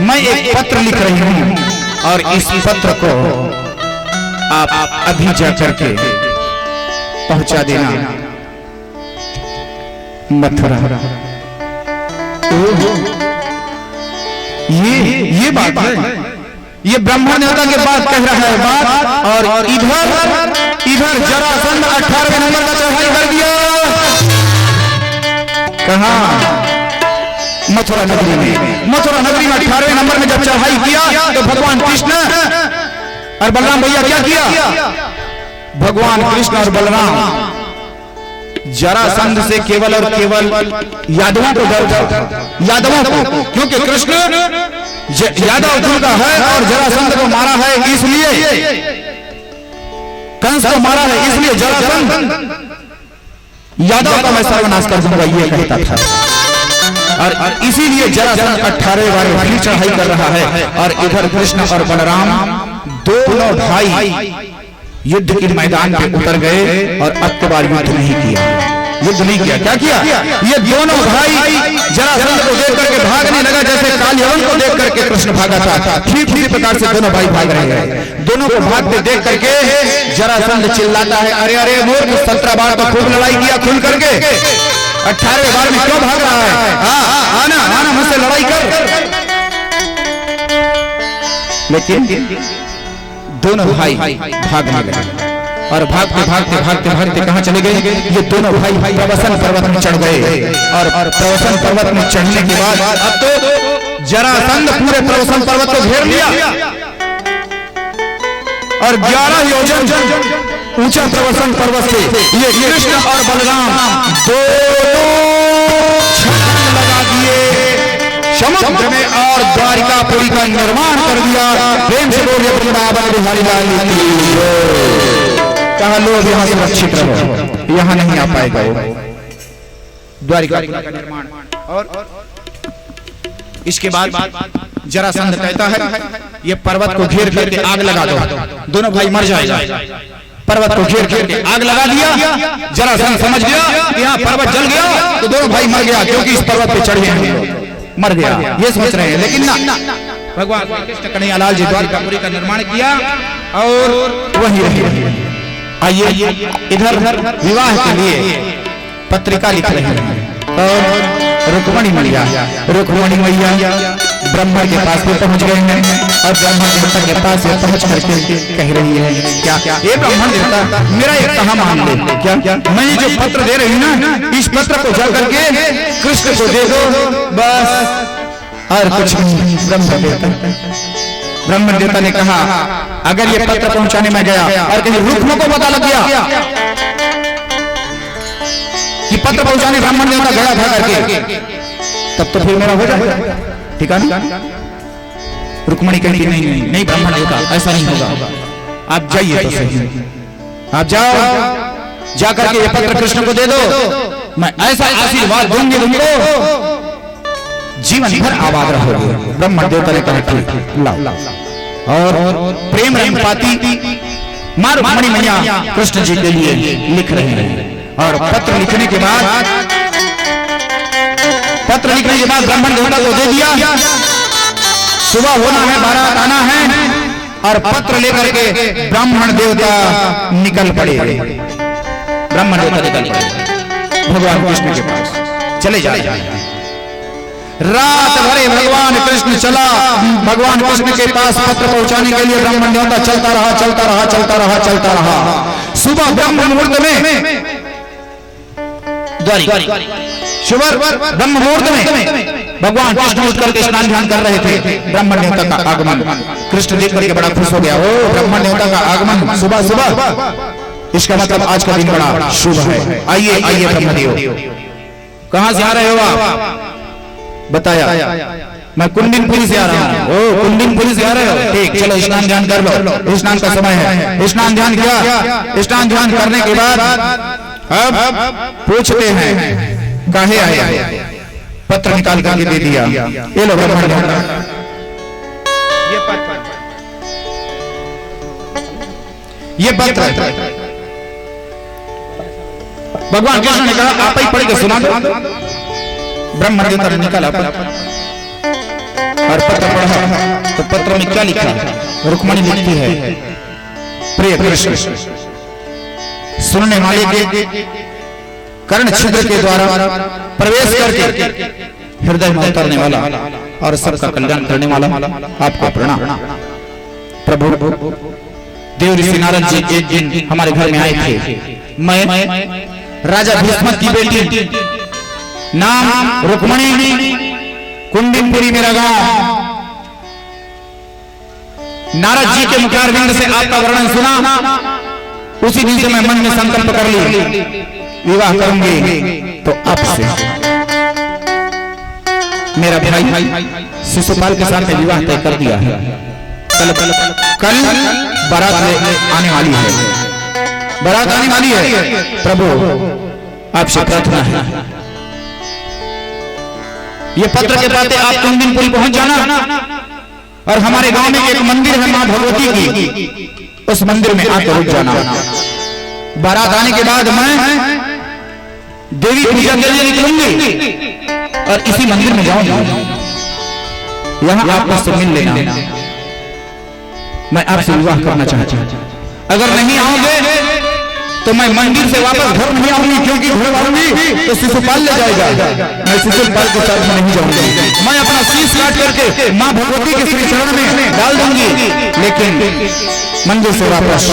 मैं एक पत्र लिख रही हूं और इस पत्र को आप अभी जा करके पहुंचा देना मथुरा। ये बात है, ये ब्रह्मण देवता के बात कह रहा है बात। और इधर जरासंध 18वें नंबर का चढ़ाई कर दिया। कहां? मथुरा नगरी में। मथुरा नगरी में 18वें नंबर में जब चढ़ाई किया तो भगवान कृष्ण और बलराम भैया क्या किया? भगवान कृष्ण और बलराम जरासंध से केवल और केवल यादवों को डर था, यादवों को, क्योंकि कृष्ण यादव कुल का है और जरासंध को मारा है, इसलिए कंस को मारा है, इसलिए जरासंध यादव का मैं सर्वनाश कर दूंगा, ये कहता था। और इसीलिए जरासंध 18 बार चढ़ाई कर रहा है। और इधर कृष्ण और बलराम दोनों भाई युद्ध के मैदान पे उतर गए और अब के बाद युद्ध नहीं किया, युद्ध नहीं किया। क्या किया? ये दोनों भाई जरासंध को देख करके भागने लगा, जैसे कालयवन को देख करके कृष्ण भागा था, ठीक उसी प्रकार से दोनों भाई भाग रहे हैं। दोनों को भागते देख करके जरासंध चिल्लाता है, अरे अरे मूर्ख, 17 बार तो खूब लड़ाई किया खुल करके, 18वें बार में क्यों भाग रहा है? आना आना मुझसे लड़ाई कर। लेकिन दोनों भाई भागने लगे और भागते भागते भागते भागते कहां चले गए? ये दोनों भाई प्रवसन पर्वत में चढ़ गए। और प्रवसन पर्वत में चढ़ने के बाद अब तो जरासंध पूरे प्रवसन पर्वत को घेर लिया और 11 योजन ऊंचा प्रवसन पर्वत से ये कृष्ण और बलराम दोनों छलांग लगा दिए समुद्र में और द्वारिकापुरी का निर्माण कर दिया। प्रेम से बोलिए वृंदावन बिहारी लाल की। कहा लोग यहाँ सुरक्षित रहो, यहाँ नहीं आ पाएगा द्वारिकापुरी का निर्माण। और इसके बाद जरासंध कहता है, ये पर्वत को घेर करके आग लगा दो, दोनों भाई मर जाएगा। पर्वत को घेर करके आग लगा दिया। जरासंध समझ गया कि यहाँ पर्वत जल गया तो दोनों भाई मर गया, क्योंकि इस पर्वत पे चढ़ गए, मर गया, ये सोच रहे हैं। लेकिन ना, भगवान कृष्ण कन्हैयालाल जी द्वारिकापुरी का निर्माण किया और वही रहे। आइए इधर विवाह के लिए पत्रिका लिख रहे हैं और रुक्मिणी मैया ब्रह्मा के पास में पहुंच गए हैं और ब्रह्मा देवता के पास में पहुंच करके कह रही है, क्या ये ब्राह्मण देवता, मेरा एक कहा मान लो, क्या मैं ये जो पत्र दे रही हूँ ना, इस पत्र को जा करके कृष्ण को दे दो बस, और कुछ नहीं। ब्रह्मण देवता ने कहा, अगर ये पत्र पहुंचाने में गया और कहीं रुक्म को पता लग गया कि पत्र पहुंचाने ब्राह्मण देवता गया था करके, तब तो फिर मेरा हो जाएगा, ठीक है ना? रुक्मिणी कहती नहीं ब्राह्मण देवता, ऐसा नहीं होगा, आप जाइए तो सही, आप जाओ, जाकर के ये पत्र कृष्ण को दे दो, मैं ऐसा आशीर्वाद दूंगी तुमको, जीवन भर आबाद रहोगे। ब्राह्मण देवता ने कहा ठीक, लाओ। और प्रेम रंग पाती मां रुक्मिणी मैया कृष्ण जी के लिए लिख रहे हैं। और पत्र लिखने के बाद ब्राह्मण देवता को दे दिया, सुबह होना है, बारात आना है, और पत्र लेकर के ब्राह्मण देवता निकल पड़े। ब्राह्मण देवता निकल पड़े भगवान कृष्ण के पास, चले जाए। रात भरे भगवान कृष्ण चला भगवान कृष्ण के पास पत्र पहुंचाने के लिए ब्राह्मण देवता चलता रहा चलता रहा चलता रहा चलता रहा। सुबह ब्रह्म मुहूर्त में सुबह ब्रह्म मुहूर्त में भगवान कृष्ण उठ करके स्नान ध्यान कर रहे थे। ब्राह्मण देवता का आगमन कृष्ण देख करके बड़ा खुश हो गया। ओ ब्राह्मण देवता का आगमन सुबह सुबह, इसका मतलब आज का दिन बड़ा शुभ है। आइए आइए ब्रह्मदेव, कहां से आ रहे हो आप? बताया मैं कुंडिनपुरी से आ रहा हूँ। ओ कुंडिनपुरी से आ रहे हो, ठीक, चलो स्नान ध्यान कर लो, स्नान का समय है। स्नान ध्यान किया, स्नान ध्यान करने के बाद अब पूछते हैं काहे आए? पत्र निकाल करके दे दिया, ये लो ब्राह्मण देवता, ये पत्र। भगवान कृष्ण ने कहा आप ही पढ़ के सुना दो। ब्रह्मण देवता ने निकाला और पत्र पढ़ा तो पत्र में क्या लिखा? रुक्मणी लिखती है, प्रिय कृष्ण, सुनने वाले के कर्ण छिद्र के द्वारा प्रवेश करके हृदय में उतरने वाला और सबका कल्याण करने वाला आपको प्रणाम। प्रभु देव ऋषि नारद जी एक दिन हमारे घर में आए थे। मैं राजा भीष्म की बेटी, नाम रुक्मणी, कुंडिनपुरी मेरा गांव। नारद जी के मुखारविंद से आपका वर्णन सुना, उसी दिन से मैं मन में संकल्प कर ली विवाह करूंगी तो आपसे। मेरा भाई शिशुपाल के साथ विवाह तय कर दिया है। कल बारात आने वाली है, बारात आने वाली है। प्रभु आपसे प्रार्थना है, ये पत्र के पाते आप कुंडिनपुरी पहुंच जाना और हमारे गांव में एक मंदिर है मां भगवती की, उस मंदिर में आकर रुक जाना। बारात आने के बाद मैं देवी पूजा के लिए निकलूंगी और इसी मंदिर में जाऊंगा, यहां आप मुझसे मिल लेना। मैं आपसे विवाह करना चाहता हूं। अगर नहीं आओगे तो मैं मंदिर से वापस घर नहीं आऊंगी, क्योंकि घर आऊंगी तो शिशुपाल ले जाएगा। मैं शिशुपाल के साथ में नहीं जाऊंगी। मैं अपना शीश काट करके मां भगवती के श्री चरण में डाल दूंगी, लेकिन मंदिर से वापस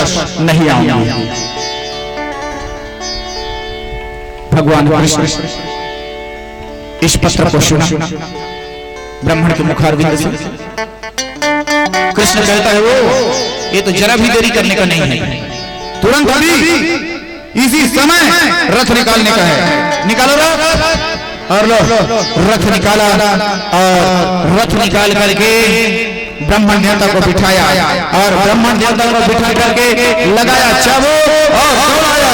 नहीं आऊंगी। भगवान कृष्ण इस पत्र को सुना ब्राह्मण के मुखारविंद से। कृष्ण कहता है वो ये तो जरा भी देरी करने का नहीं है, तुरंत अभी इसी समय रथ निकालने का है। निकालो रथ और लो रथ निकाला और रथ निकाल करके ब्राह्मण देवता को बिठाया और ब्राह्मण देवता को बिठा करके लगाया चाबुक और दौड़ाया।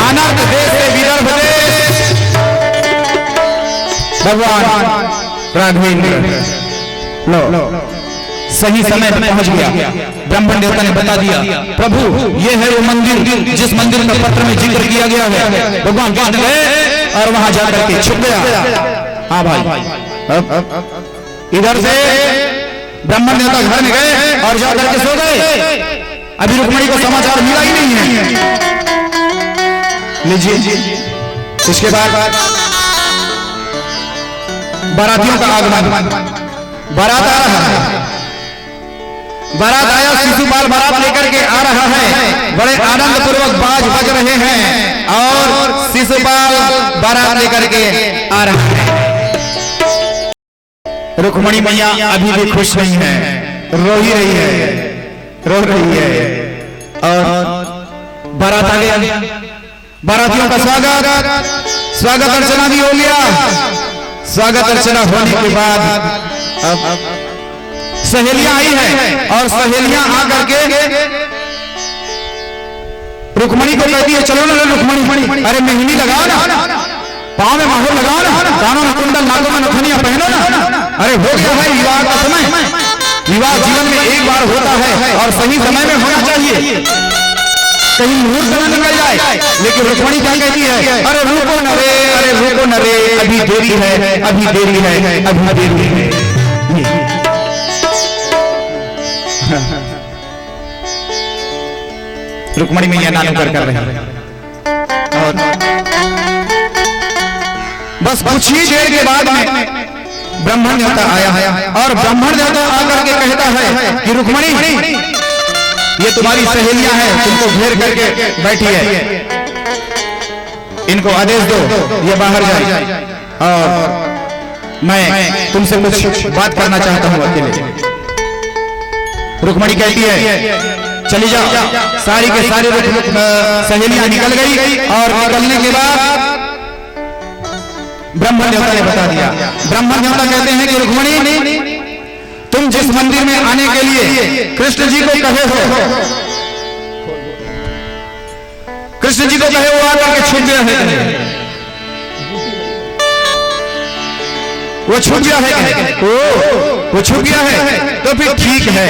आनंद देश से विदर्भ देश भगवान राघवेंद्र लो सही समय पर पहुंच गया। ब्राह्मण देवता ने बता दिया, प्रभु ये है वो मंदिर जिस मंदिर का पत्र में जिक्र किया गया है। भगवान कृष्ण गए और वहां जाकर के छुप गया। हाँ भाई, इधर से ब्राह्मण देवता घर में गए और जाकर के सो गए। अभी रुक्मणी को समाचार मिला ही नहीं है। लीजिए, इसके बाद बारातियों का आगमन, बारात आ रहा है। बारात आया, शिशुपाल बारात लेकर के आ रहा है। बड़े आनंद पूर्वक बाज बज रहे हैं और शिशुपाल बारात लेकर के आ रहा है। रुक्मणी मैया अभी भी खुश नहीं है, रो ही रही है, रो रही है। और बारात आ गया, बारातियों का स्वागत अर्चना भी हो गया। स्वागत अर्चना होने के बाद अब सहेलियां आई हैं और सहेलियां आकर के रुक्मणी को कहती है, चलो ना रुक्मणी, अरे मेहंदी लगाओ ना, पाँव में माहौल लगाओ ना, कानों में कुंडल, नाकों में नथुनियां पहनो ना। अरे हो गया है विवाह का समय। विवाह जीवन में एक बार होता है और सही समय में होना चाहिए, कहीं मुहूर्त न निकल जाए। लेकिन रुक्मणी क्या कहती है, अरे रुको न रे, अरे रुको न रे, अभी देरी है, अभी देरी है, अभी देरी है। रुक्मणी मैया नानू कर रहे हैं और बस कुछ ही देर के बाद में ब्राह्मण देवता आया और ब्राह्मण देवता आकर के कहता है कि रुक्मणी ये तुम्हारी सहेलियां हैं, तुमको घेर करके बैठी है, इनको आदेश दो ये बाहर जाए और मैं तुमसे कुछ बात करना चाहता हूं अकेले। रुक्मणी कहती है चली जाओ। सारी के सारी सहेलियां निकल गई और निकलने के बाद ब्राह्मण देवता ने बता दिया। ब्राह्मण देवता कहते हैं कि रुक्मणी तुम जिस मंदिर में आने के लिए कृष्ण जी को कहे हो, कृष्ण जी को कहे वो आकर के छूट गया है, वो छूट गया है, वो छूट गया है तो फिर ठीक है।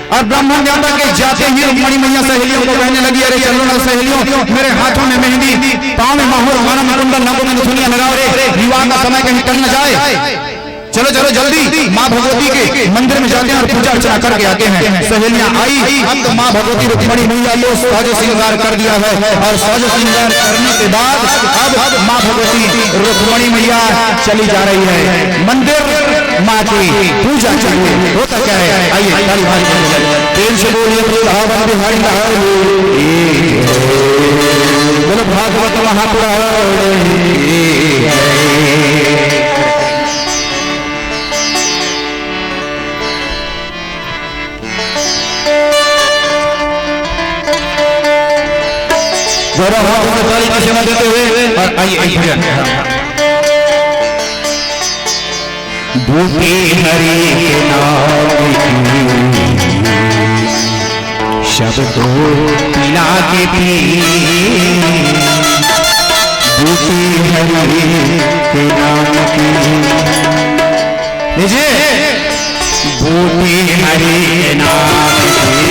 और ब्राह्मण देवता के जाते ही रुक्मणी मैया सहेलियों को कहने लगी अरे चलो ना सहेलियों, मेरे हाथों में मेहंदी, पांव में माहौर, माना में कुंडल, नाकों में नथुनियां लगाओ रे, विवाह का समय कहीं टल न जाए। चलो चलो जल्दी माँ भगवती के मंदिर में जाते हैं और पूजा अर्चना करके आते हैं। सहेलियां आई, अब तो माँ भगवती रुक्मणी मैया को साज श्रृंगार कर दिया है और साज श्रृंगार करने के बाद अब माँ भगवती रुक्मणी मैया चली जा रही है मंदिर माँ की पूजा चाहिए। होता क्या है, आइए तेल से बोलिए बोलो भागवत महापुराण। गौरव हाथों की सेवा देते हुए और आइए बूटी हरि के नाम की शब्दों पिला के पी, बूटी हरि के नाम की बूटी हरि के नाम की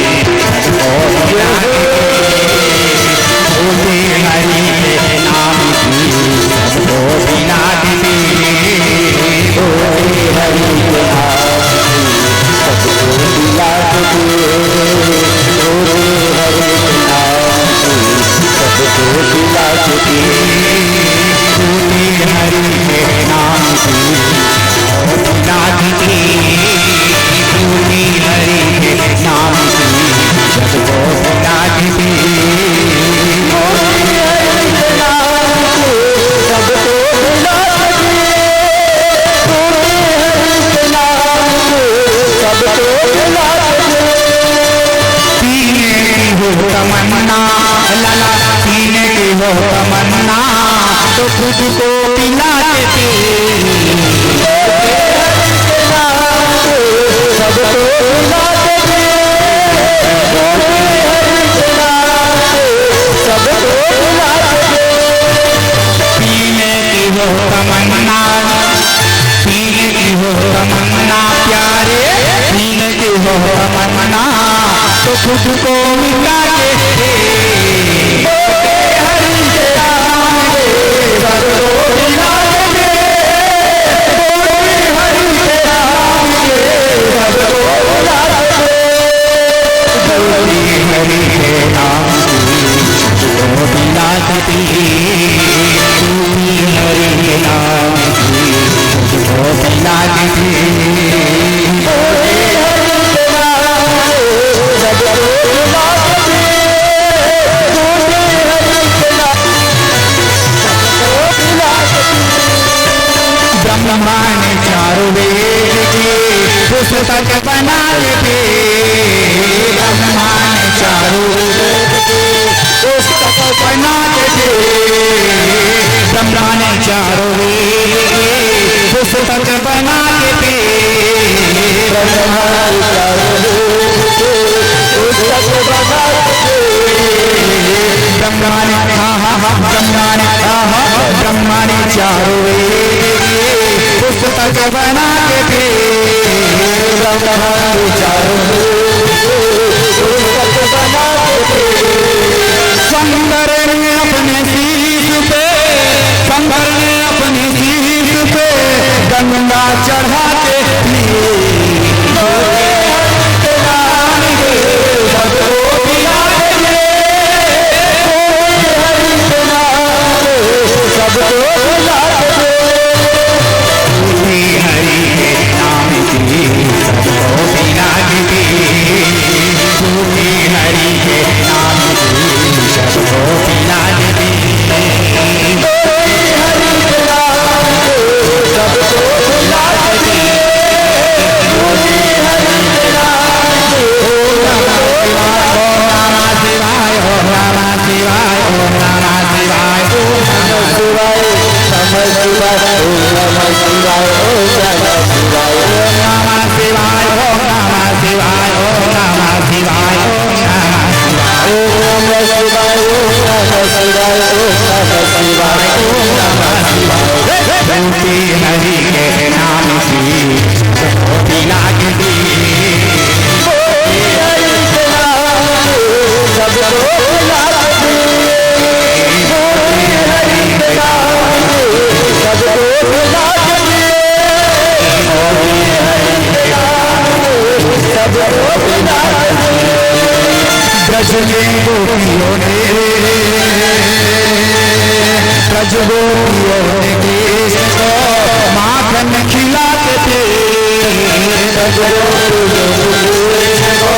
शब्दों पिला के बूटी हरि के नाम की सबको पिला दी, बूटी हरि के नाम की सबको पिला दी, बूटी हरि के नाम की सबको पिला दी, बूटी हरि के नाम की पिला दी, बूटी हरि के नाम की सबको पिला दी। तमन्ना लाला पीने की हो तमन्ना तो खुद को पिला देते, सबको पिला देते, सबको पिला देते। पीने की हो तमन्ना, पीने की हो तमन्ना प्यारे, पीने की हो तमन्ना तो खुद को मिला देते, हरि के नाम सबको मिला देते, हरि के नाम सबको मिला देते, हरि के नाम सबको मिला देते, हरि के नाम सबको मिला देते। ब्रह्मा ने चारों वेद के पुस्तक बना देते, ब्रह्मा ने चारों वेद के पुस्तक बना देते, ब्रह्मा ने चारों वेद के पुस्तक बना देते, ब्रह्मा ने चारों वेद के पुस्तक बना देते, ब्रह्मा ने ब्रह्मा ने चारों वेद पुस्तक बना के थे, ब्रह्मा ने चारों पुस्तक बना के थे। शंकर ने अपने शीश पे, शंकर ने अपने शीश पे गंगा चढ़ा के हरि सबको पिला दे। ब्रज में गोपियों ने ब्रज गोपियों ने कृष्ण को माखन खिलाते थे। ब्रज गोपियों ने कृष्ण को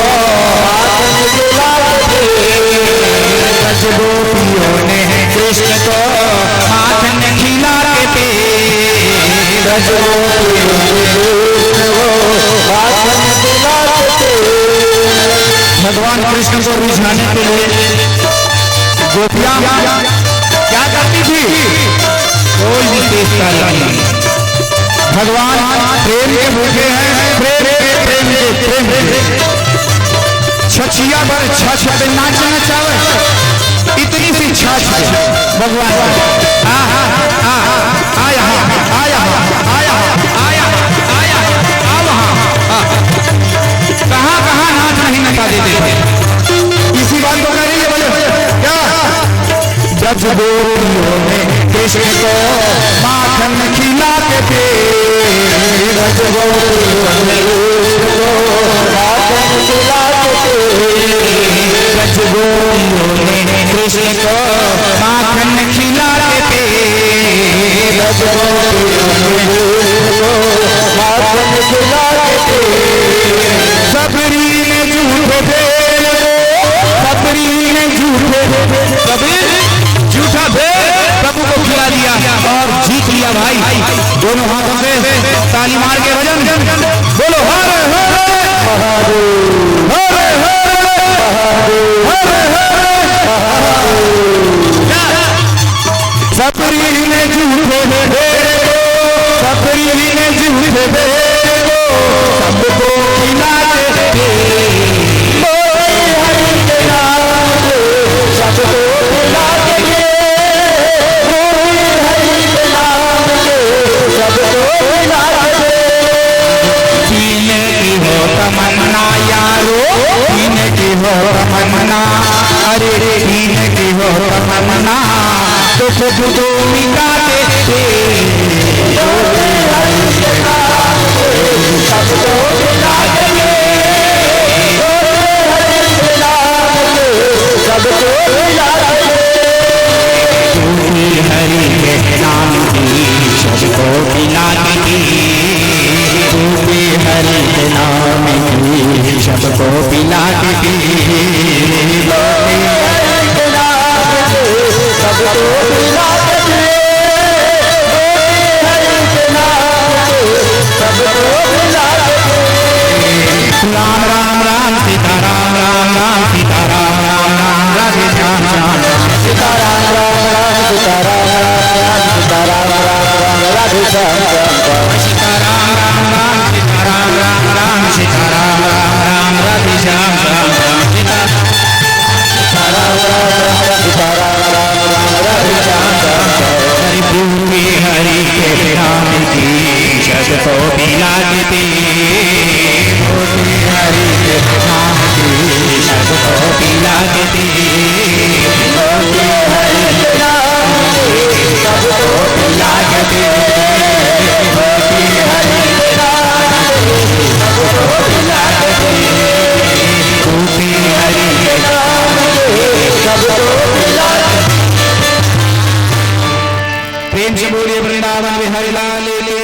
माखन खिलाते थे। ब्रज गोपियों ने कृष्ण को माखन खिलाते थे। भगवान कृष्ण को रिझाने के लिए गोपियां क्या करती थी? कोई विशेष कार्य नहीं। भगवान प्रेम के भूखे हैं, प्रेम छछिया पर छछ पे नाचना चाहे, इतनी सी छछ भगवान आया कहाँ नाच नहीं नचा देते थे। इसी बात को कह रही है, बोले क्या? ब्रज गोपियों ने कृष्ण को माखन खिलाते थे। ब्रज गोपियों ने माखन खिलाते थे। ब्रज गोपियों ने कृष्ण को माखन खिलाते थे। ब्रज गोपियों ने माखन खिलाते थे। सबरी ने झूठे थे, सबरी ने झूठे थे, सबरी झूठा थे, प्रभु को खिला दिया और जीत लिया भाई। दोनों हाथों से ताली मार के भजन बोलो हर हर हर हर। सबरी ने झूठे थे, सबरी ने झूठे थे, सबको खिलाते थे। हरि के नाम पे सबको खिलाते थे। हरि के नाम पे सबको खिलाते थे। पीने की हो तमन्ना यारो, पीने की हो तमन्ना, अरे पीने की हो तमन्ना, तो खुद तो मिटाते थे। हरि के नाम पे सबको खिलाते थे। हरि के नाम पे सबको खिलाते थे। हरि के नाम की सबको पिलाती थी। हरि के नाम की सबको पिलाती थी। हरि के नाम पे सबको खिलाते थे। हरि के नाम पे सबको खिलाते थे। राम राम राम सीता राम राम राम सीता राम राम राम राधे श्याम श्याम सीता राम राम राम सीता राम राम राम सीता राम राम राम राधे श्याम श्याम सीता राम राम राम सीता राम राम राम सीता राम राम राम राधे श्याम श्याम सीता राम राम राम सीता राम राम राम राधे श्याम श्याम हरि भूमि हरि के नाम की सबको पिलाती थी। हरि के नाम की सबको पिलाती थी। हरि के नाम पे सबको पिलाती थी। हरि के नाम पे सबको खिलाते थे। हरि के नाम पे सबको खिलाते थे। प्रेम से बोलिए वृंदावन बिहारी लाल ले।